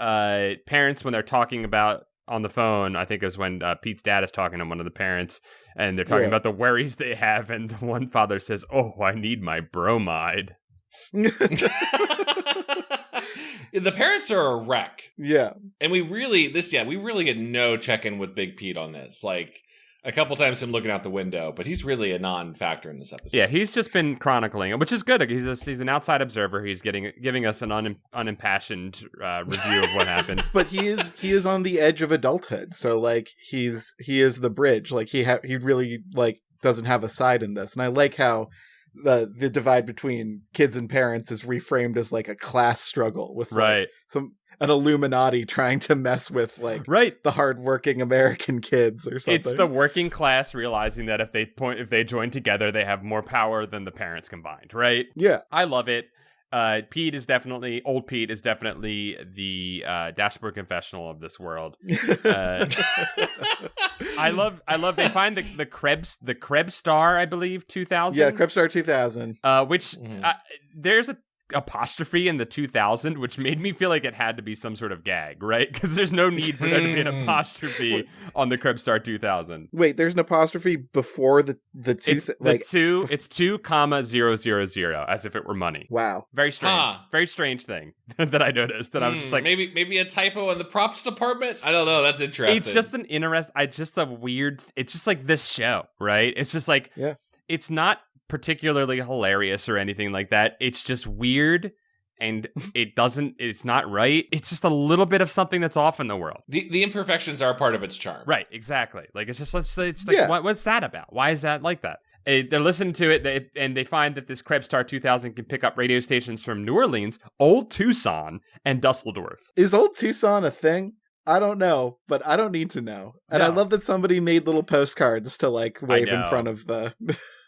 B: parents, when they're talking about on the phone, I think it was when Pete's dad is talking to one of the parents, and they're talking about the worries they have, and the one father says, "Oh, I need my bromide."
A: The parents are a wreck.
C: Yeah.
A: And we really get no check-in with Big Pete on this. Like, a couple times him looking out the window, but he's really a non-factor in this episode.
B: Yeah, he's just been chronicling, which is good. He's an outside observer. He's giving us an unimpassioned review of what happened.
C: But he is on the edge of adulthood, so like he is the bridge. Like he really like doesn't have a side in this, and I like how the divide between kids and parents is reframed as like a class struggle with like an Illuminati trying to mess with like the hardworking American kids or something.
B: It's the working class realizing that if they join together, they have more power than the parents combined, right?
C: Yeah.
B: I love it. Old Pete is definitely the Dashboard Confessional of this world. I love they find the Krebs Star, I believe, 2000.
C: Yeah, Krebs Star 2000.
B: Which there's a apostrophe in the 2000, which made me feel like it had to be some sort of gag, right? Because there's no need for there to be an apostrophe on the Krebs Star 2000.
C: Wait, there's an apostrophe before the two.
B: It's 2,000, as if it were money.
C: Wow,
B: very strange. Very strange thing that I noticed. That I was just like,
A: maybe a typo in the props department. I don't know. That's interesting.
B: It's just an just a weird. It's just like this show, right? It's just like it's not particularly hilarious or anything like that. It's just weird, and it's not right. It's just a little bit of something that's off in the world.
A: The imperfections are part of its charm.
B: Right, exactly. Like it's like what's that about? Why is that like that? They're listening to it, and they find that this Krebs Star 2000 can pick up radio stations from New Orleans, Old Tucson, and Dusseldorf.
C: Is Old Tucson a thing? I don't know, but I don't need to know. And I love that somebody made little postcards to like wave in front of the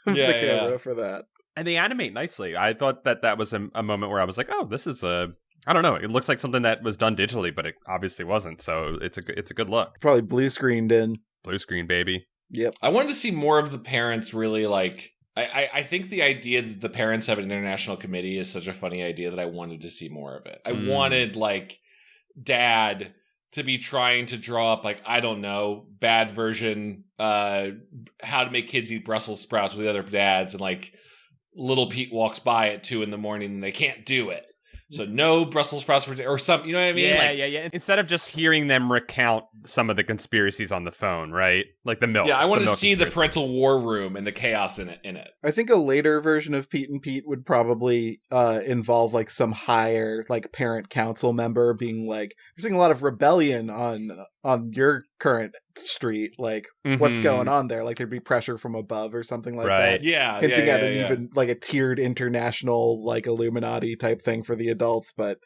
C: camera for that. And
B: they animate nicely. I thought that was a moment where I was like, oh, this is I don't know. It looks like something that was done digitally, but it obviously wasn't. So it's a good look.
C: Probably blue screened in.
B: Blue screen, baby.
C: Yep.
A: I wanted to see more of the parents really like. I think the idea that the parents have an international committee is such a funny idea that I wanted to see more of it. I wanted like Dad to be trying to draw up, like, I don't know, bad version, how to make kids eat Brussels sprouts with the other dads, and like little Pete walks by at 2 a.m. and they can't do it. So no Brussels sprouts or something, you know what I mean?
B: Yeah. Instead of just hearing them recount some of the conspiracies on the phone, right? Like the milk.
A: Yeah, I want to see the parental war room and the chaos in it.
C: I think a later version of Pete and Pete would probably involve like some higher like parent council member being like, "We're seeing a lot of rebellion on your current street. Like, what's going on there?" Like there'd be pressure from above or something like that.
A: Yeah,
C: hinting at an even like a tiered international like Illuminati type thing for the adults. But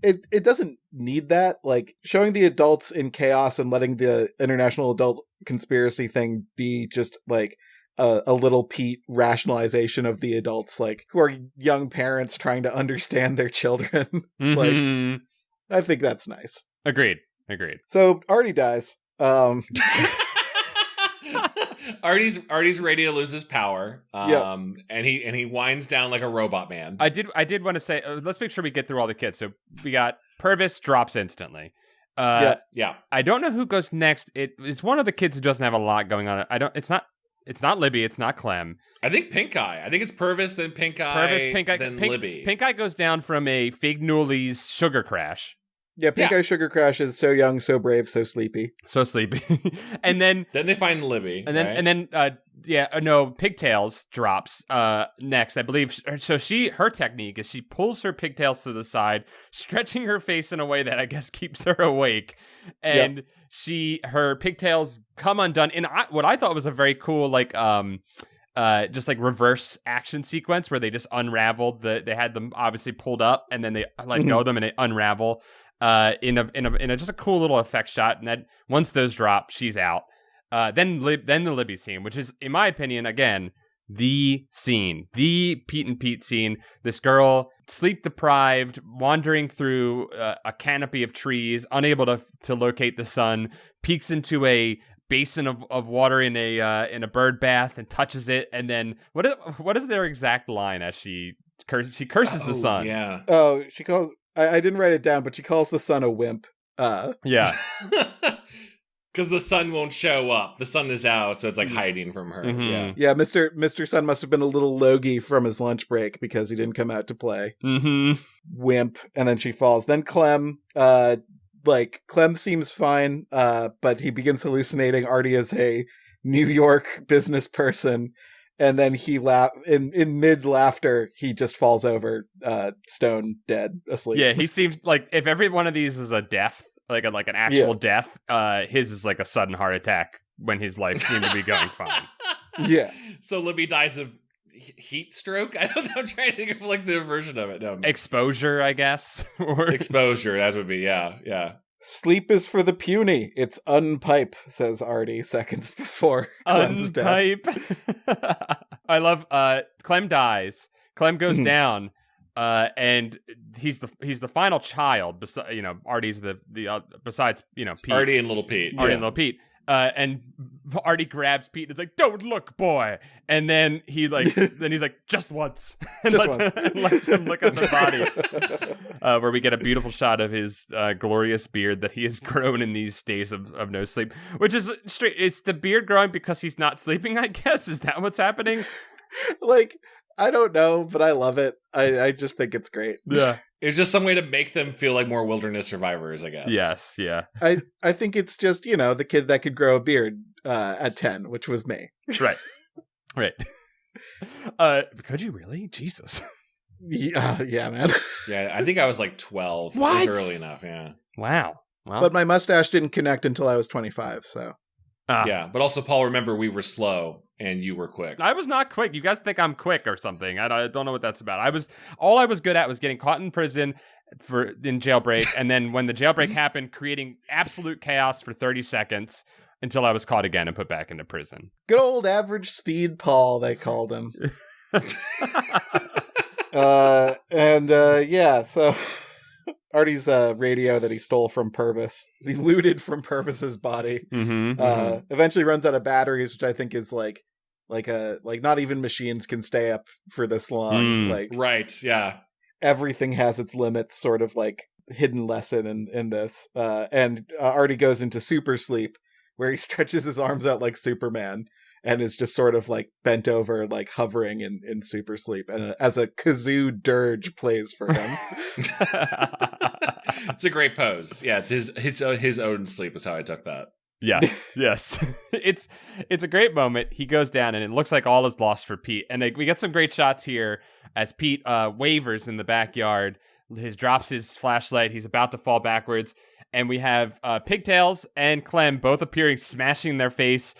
C: it doesn't need that. Like, showing the adults in chaos and letting the international adult conspiracy thing be just like a little Pete rationalization of the adults, like, who are young parents trying to understand their children. Like, I think that's nice.
B: Agreed.
C: So Artie dies.
A: Artie's radio loses power.
C: Yep.
A: And he winds down like a robot man.
B: I did want to say, let's make sure we get through all the kids. So we got Purvis drops instantly.
A: Yeah.
B: I don't know who goes next. It's one of the kids who doesn't have a lot going on. It's not Libby. It's not Clem.
A: I think Pink Eye. I think it's Purvis, then Pink Eye, then Libby.
B: Pink Eye goes down from a Fig Newell's sugar crash.
C: Yeah, Pink Eye Sugar Crash is so young, so brave, so sleepy.
B: And then
A: they find Libby.
B: Pigtails drops next, I believe. So her technique is she pulls her pigtails to the side, stretching her face in a way that I guess keeps her awake. And her pigtails come undone in what I thought was a very cool, like, just like reverse action sequence where they just unraveled they had them obviously pulled up and then they let go of them and they unravel in a just a cool little effect shot. And then once those drop, she's out. Then the Libby scene, which is, in my opinion, again, the Pete and Pete scene. This girl, sleep deprived, wandering through a canopy of trees, unable to locate the sun, peeks into a basin of water in a bird bath and touches it. And then what is their exact line as she curses the sun?
A: Yeah.
C: Oh, she calls. I didn't write it down, but she calls the sun a wimp.
B: Yeah.
A: Because the sun won't show up. The sun is out, so it's like hiding from her.
B: Mm-hmm.
C: Yeah, Mr. Sun must have been a little logy from his lunch break because he didn't come out to play.
B: Mm-hmm.
C: Wimp. And then she falls. Then Clem, Clem seems fine, but he begins hallucinating Artie as a New York business person. And then he in mid laughter, he just falls over, stone dead, asleep.
B: Yeah, he seems like if every one of these is a death, like an actual death, his is like a sudden heart attack when his life seemed to be going fine.
C: Yeah.
A: So Libby dies of heat stroke? I don't know. I'm trying to think of like the version of it. No.
B: Exposure, I guess. Or
A: exposure, that would be, yeah.
C: Sleep is for the puny. It's unpipe, says Artie seconds before Clem's death.
B: Unpipe. I love Clem dies. Clem goes down, and he's the final child. Artie's the besides Pete.
A: Artie and Little Pete.
B: And Little Pete. And Artie grabs Pete and is like, "Don't look, boy!" And then he's like, "Just once," and lets him look at the body, where we get a beautiful shot of his glorious beard that he has grown in these days of no sleep. Which is straight. It's the beard growing because he's not sleeping, I guess. Is that what's happening?
C: Like, I don't know, but I love it. I just think it's great.
B: Yeah.
A: It's just some way to make them feel like more wilderness survivors, I guess.
B: Yes, yeah.
C: I think it's just, the kid that could grow a beard at 10, which was me.
B: Right. Could you really? Jesus.
C: Yeah, man.
A: Yeah, I think I was like 12.
B: What?
A: It was early enough, yeah.
B: Wow. Well,
C: But my mustache didn't connect until I was 25, so.
A: Yeah, but also, Paul, remember, we were slow and you were quick.
B: I was not quick. You guys think I'm quick or something. I don't know what that's about. All I was good at was getting caught in prison in jailbreak, and then when the jailbreak happened, creating absolute chaos for 30 seconds until I was caught again and put back into prison.
C: Good old average speed Paul, they called him. So Artie's radio that he stole from Purvis, he looted from Purvis's body, eventually runs out of batteries, which I think is like not even machines can stay up for this long.
A: Right, yeah.
C: Everything has its limits, sort of like hidden lesson in this. And Artie goes into super sleep, where he stretches his arms out like Superman and is just sort of like bent over, like hovering in super sleep. And as a kazoo dirge plays for him.
A: It's a great pose. Yeah, it's his own sleep is how I took that.
B: Yes. It's a great moment. He goes down and it looks like all is lost for Pete. And we get some great shots here as Pete wavers in the backyard. Drops his flashlight. He's about to fall backwards. And we have Pigtails and Clem both appearing, smashing their face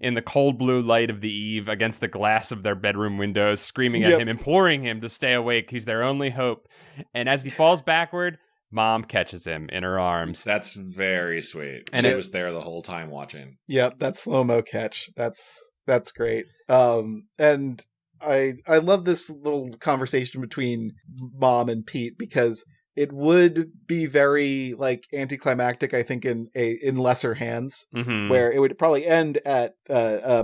B: in the cold blue light of the eve against the glass of their bedroom windows, screaming at him, imploring him to stay awake. He's their only hope. And as he falls backward, Mom catches him in her arms.
A: That's very sweet.
B: And
A: She
B: it
A: was there the whole time watching.
C: Yep, that slow-mo catch. That's great. And I love this little conversation between Mom and Pete because it would be very like anticlimactic, I think, in lesser hands, where it would probably end at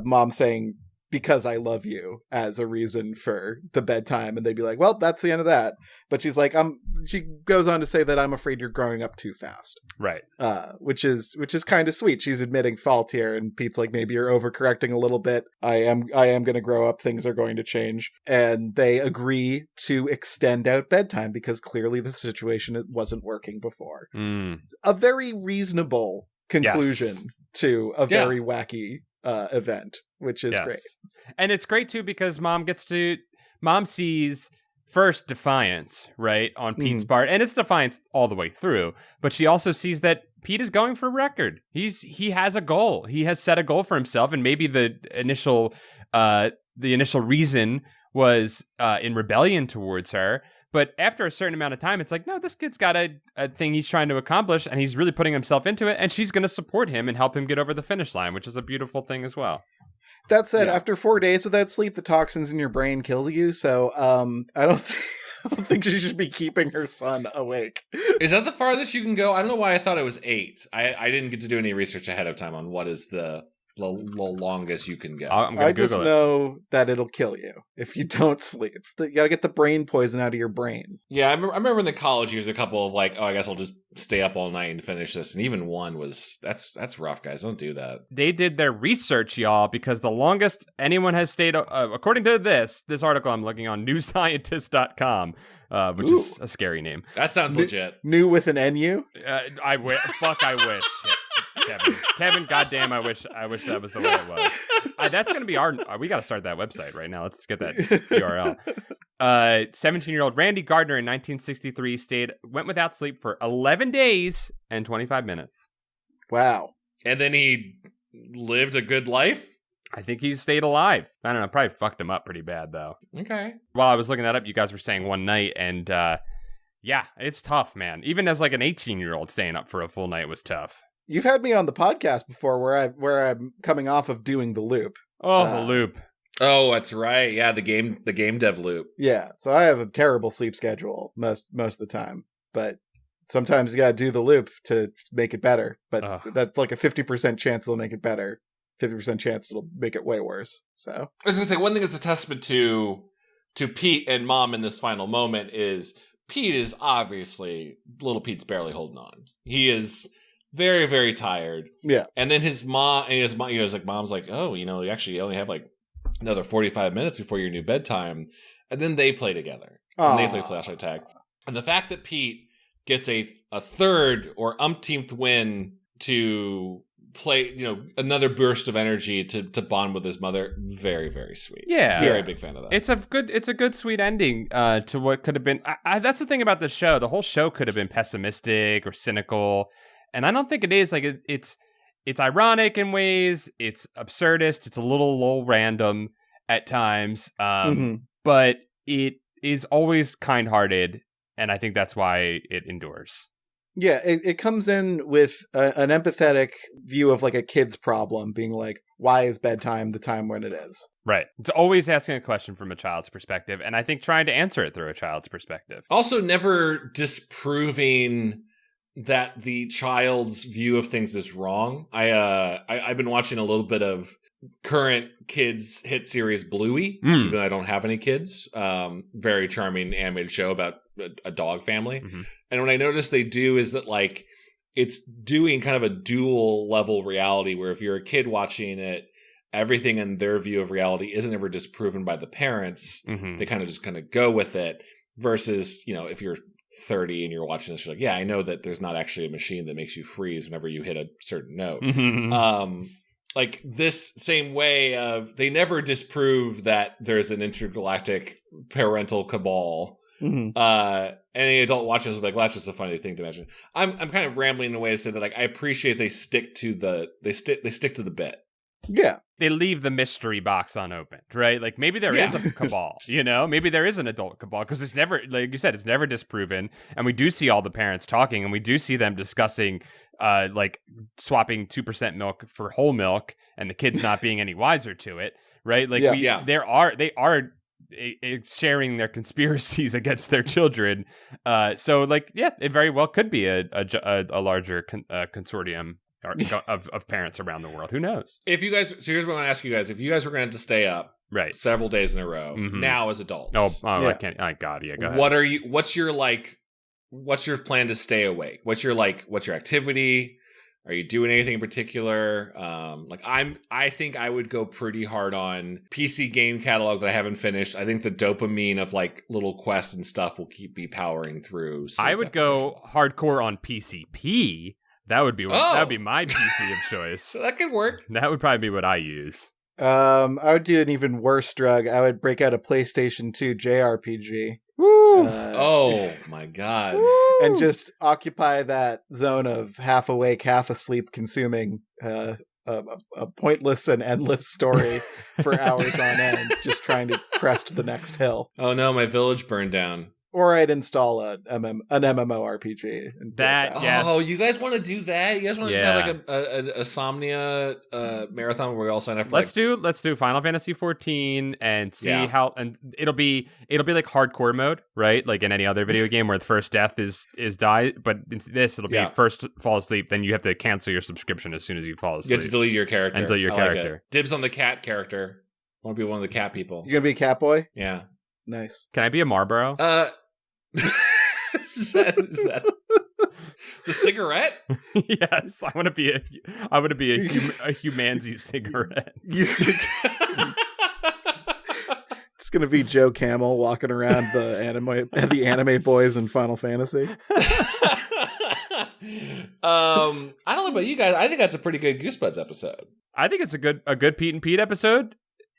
C: Mom saying, "Because I love you," as a reason for the bedtime, and they'd be like, "Well, that's the end of that." But she's like, She goes on to say that I'm afraid you're growing up too fast,
B: right?
C: Which is kind of sweet. She's admitting fault here, and Pete's like, "Maybe you're overcorrecting a little bit. I am going to grow up. Things are going to change," and they agree to extend out bedtime because clearly the situation wasn't working before. A very reasonable conclusion to a very wacky event, which is great.
B: And it's great too because Mom sees first defiance, right, on Pete's part, and it's defiance all the way through, but she also sees that Pete is going for record. He has a goal. He has set a goal for himself, and maybe the initial reason was in rebellion towards her. But after a certain amount of time, it's like, no, this kid's got a thing he's trying to accomplish, and he's really putting himself into it, and she's going to support him and help him get over the finish line, which is a beautiful thing as well.
C: That said, after 4 days without sleep, the toxins in your brain kills you, so I don't think she should be keeping her son awake.
A: Is that the farthest you can go? I don't know why I thought it was 8. I didn't get to do any research ahead of time on what is the longest you can go.
C: I just know that it'll kill you if you don't sleep. You gotta get the brain poison out of your brain.
A: Yeah, I remember in the college years a couple of like, I guess I'll just stay up all night and finish this. And even one was, that's rough, guys. Don't do that.
B: They did their research, y'all, because the longest anyone has stayed, according to this article I'm looking on, newscientist.com, which is a scary name.
A: That sounds legit.
C: New with an NU?
B: I wish. Kevin, goddamn, I wish that was the way it was. That's going to be we got to start that website right now. Let's get that URL. 17-year-old Randy Gardner in 1963 went without sleep for 11 days and 25 minutes.
C: Wow.
A: And then he lived a good life?
B: I think he stayed alive. I don't know, probably fucked him up pretty bad, though.
A: Okay.
B: While I was looking that up, you guys were saying one night, and yeah, it's tough, man. Even as like an 18-year-old, staying up for a full night was tough.
C: You've had me on the podcast before where I'm coming off of doing the loop.
B: Oh, the loop.
A: Oh, that's right. Yeah, the game dev loop.
C: Yeah, so I have a terrible sleep schedule most of the time, but sometimes you gotta do the loop to make it better. But that's like a 50% chance it'll make it better. 50% chance it'll make it way worse. So
A: I was gonna say one thing that's a testament to Pete and Mom in this final moment is Pete is obviously little Pete's barely holding on. He is very, very tired.
C: Yeah.
A: And then his mom, like, Mom's like, oh, you actually only have like another 45 minutes before your new bedtime. And then they play together. And they play flashlight tag. And the fact that Pete gets a third or umpteenth win to play, another burst of energy to bond with his mother, very, very sweet.
B: Yeah.
A: Very big fan of that.
B: It's a good sweet ending to what could have been. That's the thing about the show. The whole show could have been pessimistic or cynical. And I don't think it is. Like it's ironic in ways. It's absurdist. It's a little random at times. But it is always kind-hearted, and I think that's why it endures.
C: Yeah, it comes in with an empathetic view of like a kid's problem, being like, why is bedtime the time when it is?
B: Right. It's always asking a question from a child's perspective, and I think trying to answer it through a child's perspective.
A: Also, never disproving that the child's view of things is wrong. I've been watching a little bit of current kids hit series Bluey, even though I don't have any kids. Very charming animated show about a dog family. And what I noticed they do is that like it's doing kind of a dual level reality where if you're a kid watching it, everything in their view of reality isn't ever disproven by the parents. They kind of just go with it versus, if you're 30 and you're watching this, you're like, yeah, I know that there's not actually a machine that makes you freeze whenever you hit a certain note. Like this same way of they never disprove that there's an intergalactic parental cabal. Any adult watching this will be like, well, that's just a funny thing to mention. I'm kind of rambling in a way to say that like I appreciate they stick to the bit.
C: Yeah.
B: They leave the mystery box unopened, right? Like maybe there is a cabal, maybe there is an adult cabal, because it's never, like you said, it's never disproven. And we do see all the parents talking, and we do see them discussing like swapping 2% milk for whole milk, and the kids not being any wiser to it, right? Like they are sharing their conspiracies against their children. So like, yeah, it very well could be a larger consortium of parents around the world. Who knows?
A: So here's what I want to ask you guys. If you guys were going to stay up several days in a row, now as adults.
B: I can't. Oh, God, yeah, go ahead.
A: What's your plan to stay awake? What's your activity? Are you doing anything in particular? I think I would go pretty hard on PC game catalog that I haven't finished. I think the dopamine of like little quests and stuff will keep me powering through.
B: I would go hardcore on PCP. That would be my PC of choice.
A: So that could work.
B: That would probably be what I use.
C: I would do an even worse drug. I would break out a PlayStation 2 JRPG.
B: Woo!
A: Oh my God.
C: And just occupy that zone of half awake, half asleep, consuming a pointless and endless story for hours on end, just trying to crest the next hill.
A: Oh no, my village burned down.
C: Or I'd install an MMORPG.
B: Yes.
A: Oh, you guys want to do that? You guys want to just have like a Insomnia marathon where we all sign up for
B: let's do Final Fantasy 14 and see how, and it'll be like hardcore mode, right? Like in any other video game where the first death is die, but in this it'll be first fall asleep, then you have to cancel your subscription as soon as you fall asleep.
A: You have to delete your character.
B: And delete your character.
A: Like Dibs on the cat character. I want to be one of the cat people.
C: You gonna be a cat boy?
A: Yeah.
C: Nice.
B: Can I be a Marlboro?
A: Is that the cigarette?
B: Yes, I want to be a Humanzy cigarette.
C: It's gonna be Joe Camel walking around the anime boys in Final Fantasy.
A: I don't know about you guys. I think that's a pretty good Goosebuds episode.
B: I think it's a good Pete and Pete episode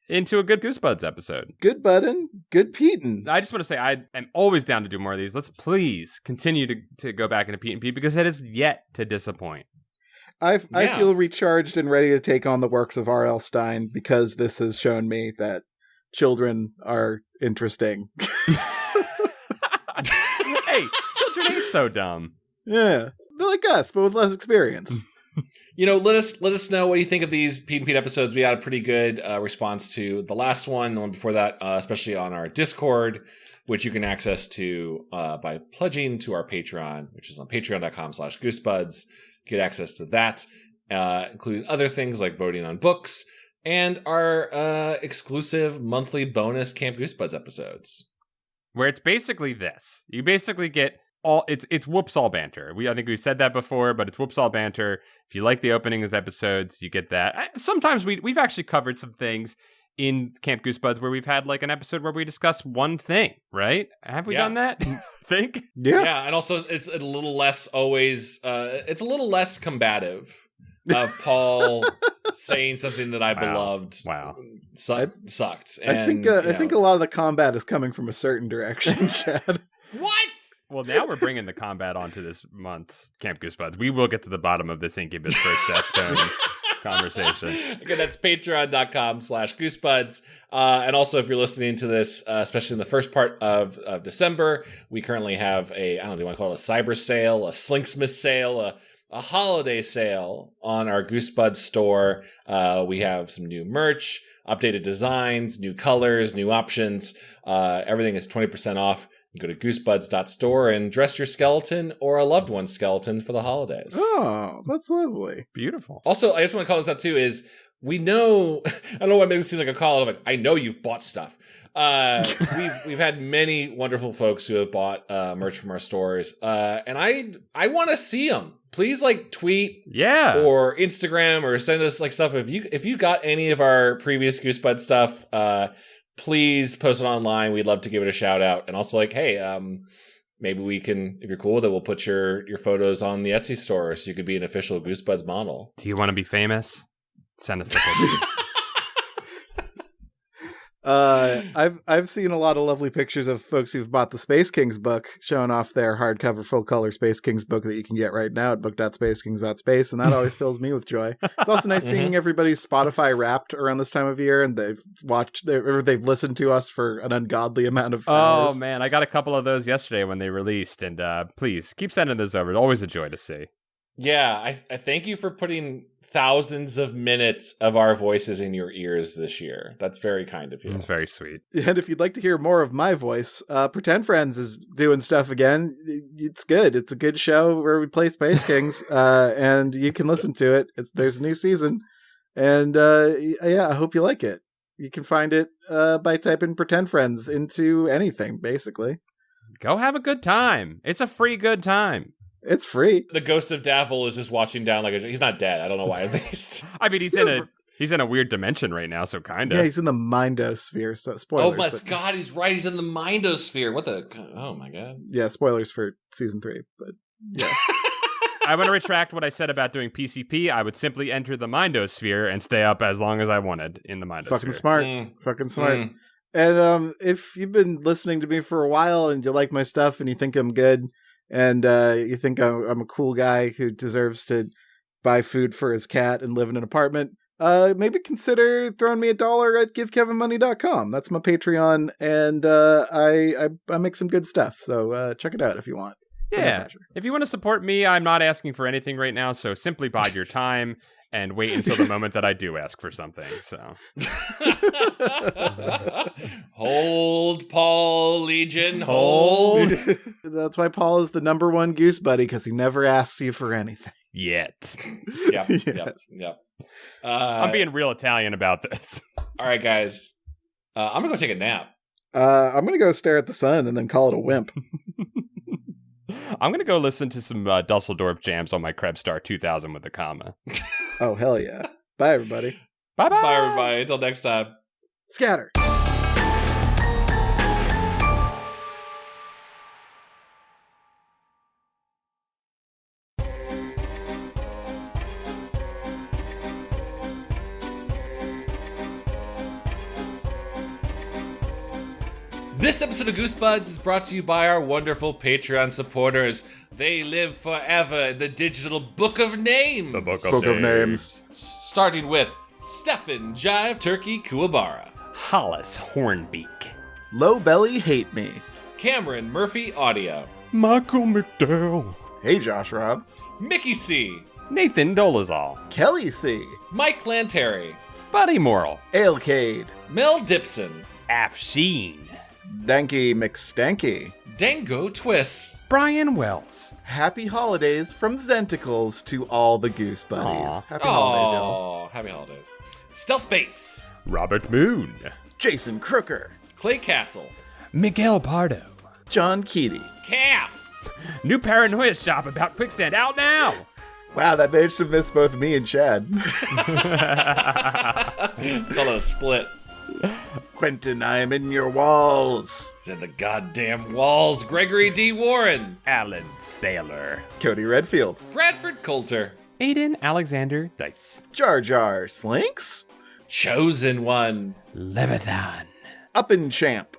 B: into a good Goosebuds episode.
C: Good buddin', good Pete'n.
B: I just want to say I am always down to do more of these. Let's please continue to go back into Pete and Pete, because it is yet to disappoint.
C: I feel recharged and ready to take on the works of R.L. Stine, because this has shown me that children are interesting.
B: Hey, children ain't so dumb.
C: Yeah, they're like us, but with less experience.
A: Let us know what you think of these Pete and Pete episodes. We got a pretty good response to the last one, the one before that, especially on our Discord, which you can access to by pledging to our Patreon, which is on patreon.com/goosebuds. Get access to that, including other things like voting on books and our exclusive monthly bonus Camp Goosebuds episodes.
B: Where it's basically this. You basically get it's whoops all banter. I think we've said that before, but it's whoops all banter. If you like the opening of episodes, you get that. Sometimes we've actually covered some things in Camp Goosebuds where we've had like an episode where we discuss one thing, right? Have we done that? Think?
A: Yeah, and also it's a little less it's a little less combative of Paul saying something that I beloved sucked. And,
C: I think a lot of the combat is coming from a certain direction, Chad.
A: What?
B: Well, now we're bringing the combat onto this month's Camp Goosebuds. We will get to the bottom of this Incubus versus Deftones conversation.
A: Again, that's patreon.com/goosebuds. And also, if you're listening to this, especially in the first part of December, we currently have do you want to call it a cyber sale, a Slinksmith sale, a holiday sale on our Goosebuds store. We have some new merch, updated designs, new colors, new options. Everything is 20% off. Go to goosebuds.store and dress your skeleton or a loved one's skeleton for the holidays.
C: Oh, that's lovely.
B: Beautiful.
A: Also, I just want to call this out too, is we know, I don't know why it makes it seem like a call out of like, I know you've bought stuff. We've had many wonderful folks who have bought merch from our stores. And I want to see them. Please tweet or Instagram or send us stuff. If you got any of our previous Goosebud stuff, please post it online. We'd love to give it a shout out. And also hey, maybe we can, if you're cool with it, we'll put your photos on the Etsy store so you could be an official Goosebuds model.
B: Do you want to be famous? Send us the picture.
C: I've seen a lot of lovely pictures of folks who've bought the Space Kings book, showing off their hardcover full color Space Kings book that you can get right now at book.spacekings.space, and that always fills me with joy. It's also nice seeing everybody's Spotify Wrapped around this time of year, and they've listened to us for an ungodly amount of hours.
B: Oh man, I got a couple of those yesterday when they released, and please keep sending those over. It's always a joy to see.
A: Yeah, I thank you for putting thousands of minutes of our voices in your ears this year. That's very kind of you.
B: It's very sweet.
C: And if you'd like to hear more of my voice, Pretend Friends is doing stuff again. It's good. It's a good show where we play Space Kings, and you can listen to it. There's a new season, and yeah, I hope you like it. You can find it by typing Pretend Friends into anything, basically.
B: Go have a good time. It's a free good time.
C: It's free.
A: The ghost of Daffel is just watching down like he's not dead. I don't know why.
B: I mean, he's in a weird dimension right now, so kind of.
C: Yeah, he's in the Mindosphere. So spoilers.
A: Oh my God, he's right. He's in the Mindosphere. What the? Oh my God.
C: Yeah, spoilers for season 3, but yeah.
B: I want to retract what I said about doing PCP. I would simply enter the Mindosphere and stay up as long as I wanted in the Mindosphere.
C: Fucking smart. Fucking smart. And if you've been listening to me for a while and you like my stuff and you think I'm good, and you think I'm a cool guy who deserves to buy food for his cat and live in an apartment, maybe consider throwing me $1 at givekevinmoney.com. That's my Patreon, and I make some good stuff. So check it out if you want.
B: Yeah. If you want to support me, I'm not asking for anything right now, so simply bide your time and wait until the moment that I do ask for something. So
A: hold, Paul Legion, hold.
C: That's why Paul is the number one goose buddy, because he never asks you for anything.
B: Yet.
A: Yep.
B: I'm being real Italian about this.
A: All right, guys. I'm going to go take a nap.
C: I'm going to go stare at the sun and then call it a wimp.
B: I'm going to go listen to some Dusseldorf jams on my Krebstar 2000 with a comma.
C: Oh, hell yeah. Bye, everybody.
B: Bye-bye.
A: Bye, everybody. Until next time.
C: Scatter.
A: This episode of Goosebuds is brought to you by our wonderful Patreon supporters. They live forever in the digital book of names.
B: The book
C: of names.
A: Starting with Stefan Jive Turkey Kuwabara,
B: Hollis Hornbeak,
C: Low Belly Hate Me,
A: Cameron Murphy Audio,
B: Michael McDowell,
C: Hey Josh Rob,
A: Mickey C,
B: Nathan Dolezal,
C: Kelly C,
A: Mike Lanteri,
B: Buddy Morrill,
C: Ailcade,
A: Mel Dipson,
B: Afsheen,
C: Danky McStanky,
A: Dango Twiss,
B: Brian Wells.
C: Happy holidays from Zenticles to all the Goose Buddies.
B: Aw.
C: Happy holidays, y'all.
A: Happy holidays. Stealth Bates,
B: Robert Moon,
C: Jason Crooker,
A: Clay Castle,
B: Miguel Pardo,
C: John Keaty.
A: Calf,
B: New Paranoia Shop about quicksand out now.
C: Wow, that managed to miss both me and Chad.
A: call it a split.
C: Quentin, I am in your walls.
A: It's in the goddamn walls. Gregory D. Warren,
B: Alan Saylor,
C: Cody Redfield,
A: Bradford Coulter,
B: Aiden Alexander Dice,
C: Jar Jar Slinks,
A: Chosen One,
B: Levithan,
C: Up and Champ,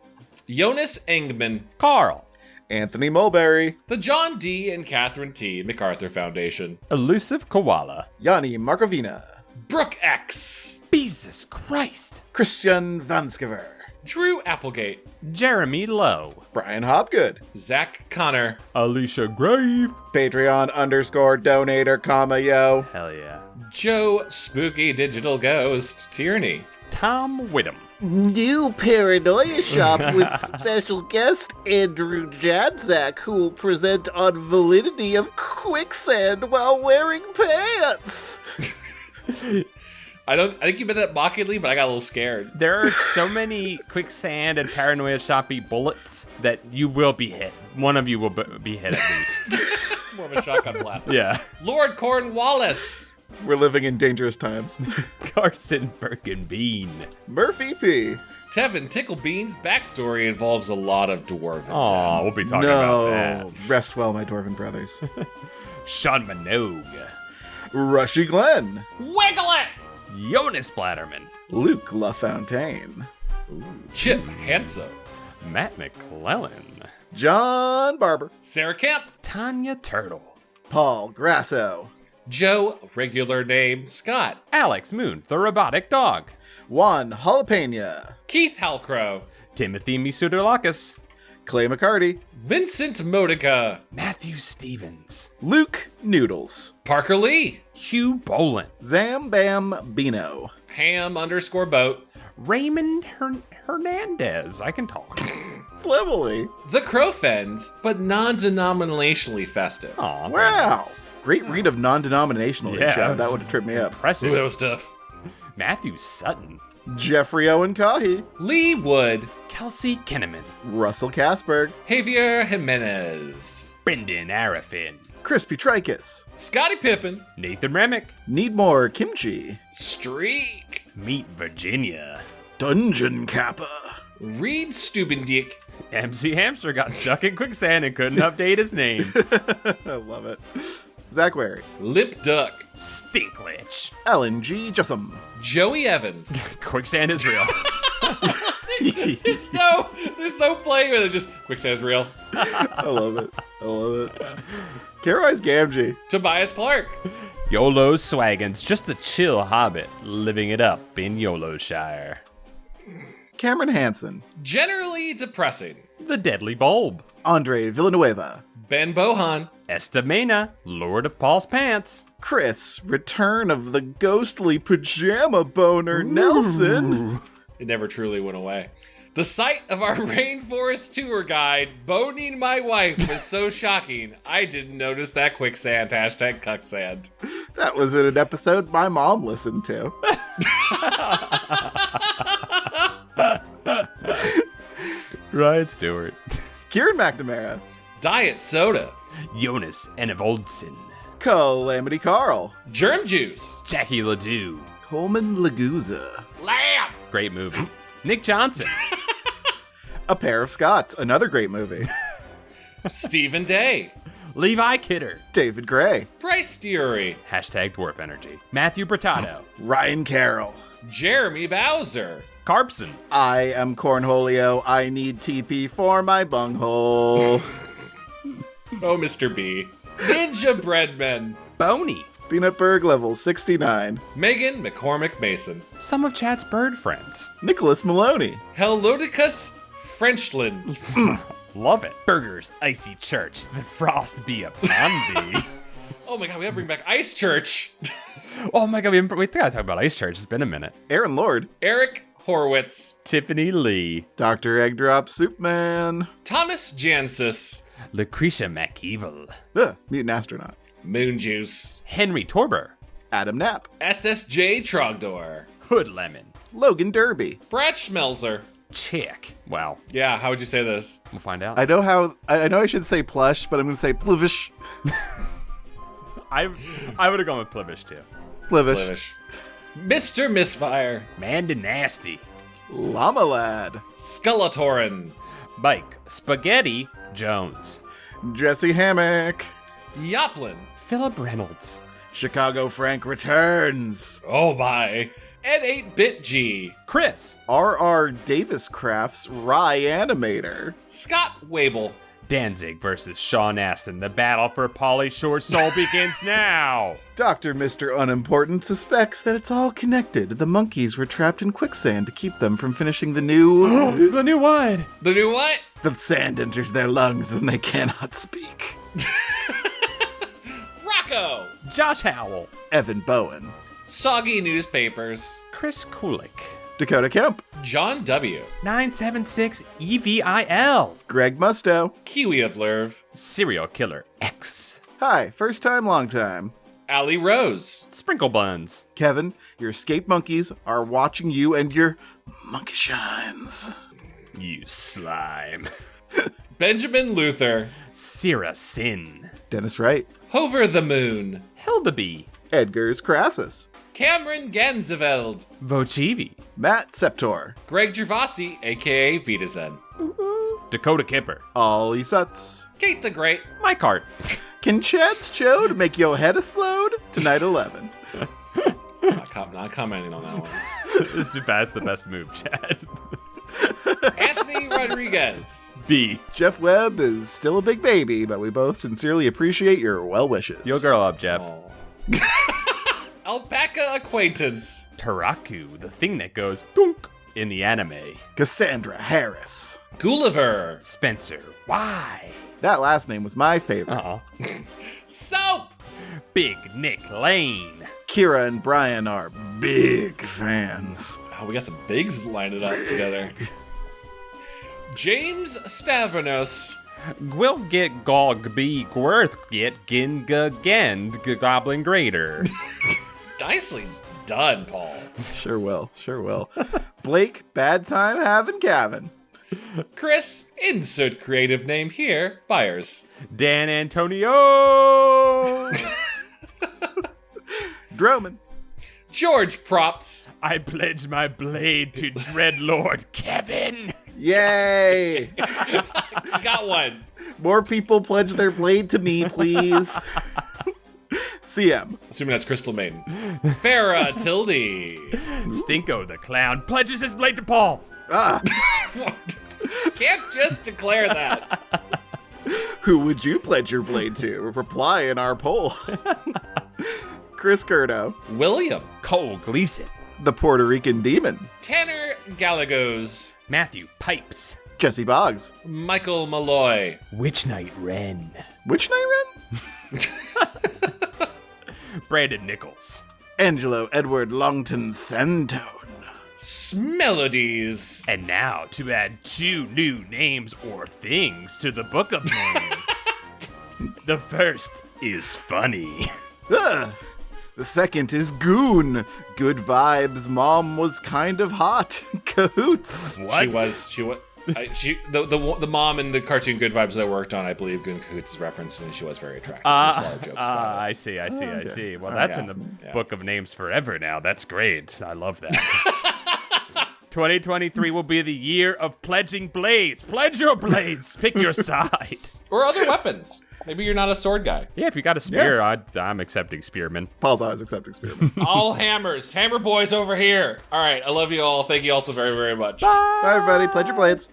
A: Jonas Engman,
B: Carl,
C: Anthony Mulberry,
A: the John D. and Catherine T. MacArthur Foundation,
B: Elusive Koala,
C: Yanni Markovina,
A: Brooke X,
B: Jesus Christ,
C: Christian Vanskever,
A: Drew Applegate,
B: Jeremy Lowe,
C: Brian Hopgood,
A: Zach Connor,
B: Alicia Grave.
C: Patreon_donator, yo.
B: Hell yeah.
A: Joe Spooky Digital Ghost Tierney,
B: Tom Whittam.
C: New Paranoia Shop with special guest Andrew Jadzak, who will present on validity of quicksand while wearing pants.
A: I think you meant that mockingly, but I got a little scared.
B: There are so many quicksand and Paranoia Shoppy bullets that you will be hit. One of you will be hit at least.
A: It's more of a shotgun blast.
B: Yeah.
A: Lord Cornwallis,
C: We're living in dangerous times.
B: Carson Birkenbean.
C: Murphy P.
A: Tevin Ticklebean's backstory involves a lot of dwarven.
B: Aw, we'll be talking about that.
C: Rest well, my Dwarven brothers.
B: Sean Minogue.
C: Rushy Glenn.
A: Wiggle it!
B: Jonas Blatterman.
C: Luke LaFontaine.
A: Chip Hanso.
B: Matt McClellan.
C: John Barber.
A: Sarah Kemp.
B: Tanya Turtle.
C: Paul Grasso.
A: Joe, regular name Scott.
B: Alex Moon, the robotic dog.
C: Juan Jalapena.
A: Keith Halcrow.
B: Timothy Misudolakis.
C: Clay McCarty.
A: Vincent Modica.
B: Matthew Stevens.
C: Luke Noodles.
A: Parker Lee.
B: Hugh Boland.
C: Zam Bam Bino.
A: Ham_boat.
B: Raymond Hernandez. I can talk.
C: Flibbly.
A: The Crowfens, but non-denominationally festive.
B: Aw, very
C: Wow.
B: nice.
C: Great read of non-denominational,
B: Yeah,
C: Chad. That would have tripped me up.
B: Impressive.
A: Ooh, that was tough.
B: Matthew Sutton.
C: Jeffrey Owen Cahy.
A: Lee Wood.
B: Kelsey Kinnaman.
C: Russell Kasberg.
A: Javier Jimenez.
B: Brendan Arafin.
C: Chris Petrikis.
A: Scottie Pippen.
B: Nathan Remick.
C: Need more kimchi.
A: Streak.
B: Meet Virginia.
C: Dungeon Kappa.
A: Reed Steubendick.
B: MC Hamster got stuck in quicksand and couldn't update his name.
C: I love it. Zach Wary.
A: Lip Duck.
B: Stinklich.
C: Ellen G. Jussum.
A: Joey Evans.
B: Quicksand is real.
A: there's no play where they're just quicksand is real.
C: I love it. I love it. Kara-Eyes Gamgee.
A: Tobias Clark.
B: YOLO Swaggins, just a chill hobbit, living it up in YOLO-shire.
C: Cameron Hansen.
A: Generally depressing.
B: The Deadly Bulb.
C: Andre Villanueva.
A: Ben Bohan.
B: Estamena, Lord of Paul's Pants.
C: Chris, return of the ghostly pajama boner Nelson.
A: It never truly went away. The sight of our rainforest tour guide boning my wife was so shocking, I didn't notice that quicksand. #cucksand.
C: That was in an episode my mom listened to.
B: Ryan Stewart.
C: Kieran McNamara.
A: Diet soda.
B: Jonas Enevoldsen.
C: Calamity Carl.
A: Germ juice.
B: Jackie Ledoux.
C: Coleman Laguza.
A: Lamb.
B: Great movie. Nick Johnson.
C: A Pair of Scots, another great movie.
A: Stephen Day.
B: Levi Kidder.
C: David Gray.
A: Bryce Dury.
B: #Dwarf Energy. Matthew Bertado.
C: Ryan Carroll.
A: Jeremy Bowser.
B: Carpson.
C: I am Cornholio. I need TP for my bunghole.
A: Oh, Mr. B. Ninja Breadman.
B: Boney.
C: Peanut Berg level 69.
A: Megan McCormick Mason.
B: Some of Chad's bird friends.
C: Nicholas Maloney.
A: Helodicus Frenchland.
B: Love it. Burgers, Icy Church, the frost be upon thee.
A: Oh my god, we gotta bring back Ice Church.
B: Oh my god, we gotta talk about Ice Church. It's been a minute.
C: Aaron Lord.
A: Eric Horwitz.
B: Tiffany Lee.
C: Dr. Eggdrop Soupman.
A: Thomas Jansis.
B: Lucretia McEvil.
C: Mutant Astronaut.
A: Moon Juice.
B: Henry Torber.
C: Adam Knapp.
A: SSJ Trogdor.
B: Hood Lemon.
C: Logan Derby.
A: Brad Schmelzer.
B: Chick. Wow.
A: Yeah, how would you say this?
B: We'll find out.
C: I know I should say plush, but I'm gonna say plivish.
B: I would have gone with Plivish too.
C: Plivish.
A: Blivish. Mr. Misfire.
B: Manda Nasty.
C: Llama Lad.
A: Skullatorin.
B: Mike Spaghetti Jones.
C: Jesse Hammock.
A: Yoplin.
B: Philip Reynolds.
C: Chicago Frank returns.
A: Oh my. And 8-Bit G.
B: Chris.
C: R.R. Davis Crafts Rye Animator.
A: Scott Wable.
B: Danzig versus Sean Astin. The battle for Pauly Shore's soul begins now.
C: Dr. Mr. Unimportant suspects that it's all connected. The monkeys were trapped in quicksand to keep them from finishing the new...
B: The new what?
A: The new what?
C: The sand enters their lungs and they cannot speak.
A: Rocco.
B: Josh Howell.
C: Evan Bowen.
A: Soggy Newspapers.
B: Chris Kulik.
C: Dakota Kemp.
A: John W.
B: 976 EVIL.
C: Greg Musto.
A: Kiwi of Lerv.
B: Serial Killer X.
C: Hi, first time, long time.
A: Allie Rose.
B: Sprinkle Buns.
C: Kevin, your escape monkeys are watching you and your monkey shines.
B: You slime.
A: Benjamin Luther.
B: Sierra Sin.
C: Dennis Wright.
A: Hover the Moon.
B: Hildeby.
C: Edgar's Crassus.
A: Cameron Ganzeveld.
B: Vochivi.
C: Matt Septor.
A: Greg Gervasi, aka Vitazen.
B: Dakota Kipper.
C: Ollie Sutz.
A: Kate the Great.
B: Mike Hart.
C: Can Chad's chode make your head explode? Tonight 11.
A: Not commenting on that one.
B: That's the best move, Chad.
A: Anthony Rodriguez.
B: B.
C: Jeff Webb is still a big baby, but we both sincerely appreciate your well wishes.
B: You'll grow up, Jeff.
A: Alpaca acquaintance.
B: Taraku, the thing that goes dunk in the anime.
C: Cassandra Harris.
A: Gulliver.
B: Spencer, why?
C: That last name was my favorite.
A: Soap.
B: Big Nick Lane.
C: Kira and Brian are big fans.
A: Oh, we got some bigs lining up together. James Stavros.
B: Gwil get gog be gworth get ginga gend goblin grader.
A: Nicely done, Paul.
C: Sure will. Blake, bad time having Gavin.
A: Chris, insert creative name here, Byers.
B: Dan Antonio.
C: Droman.
A: George Props.
B: I pledge my blade to Dreadlord Kevin.
C: Yay!
A: Got one.
C: More people pledge their blade to me, please. CM.
A: Assuming that's Crystal Maiden. Farah Tildy.
B: Stinko the clown pledges his blade to Paul.
A: Can't just declare that.
C: Who would you pledge your blade to? Reply in our poll. Chris Curto.
A: William.
B: Cole Gleason.
C: The Puerto Rican Demon.
A: Tanner Gallegos.
B: Matthew Pipes.
C: Jesse Boggs.
A: Michael Malloy.
B: Witch Knight Wren.
C: Which night, Ren?
B: Brandon Nichols.
C: Angelo Edward Longton Santone.
A: Smelodies.
B: And now to add 2 new names or things to the book of names. The first is funny.
C: The second is Goon. Good vibes. Mom was kind of hot. Cahoots.
B: What?
A: She was. The mom in the cartoon Good Vibes that I worked on, I believe Goon Cahoots is referenced, and she was very attractive. There's a lot of jokes about it.
B: I see.
C: Okay.
B: Well, that's in
A: yes.
B: the
A: Yeah.
B: book of names forever now. That's great. I love that. 2023 will be the year of pledging blades. Pledge your blades. Pick your side.
A: Or other weapons. Maybe you're not a sword guy.
B: Yeah, if you got a spear, I'm accepting spearman.
C: Paul's always accepting Spearman.
A: All hammers. Hammer boys over here. All right. I love you all. Thank you all so very, very much.
C: Bye, everybody. Pledge your blades.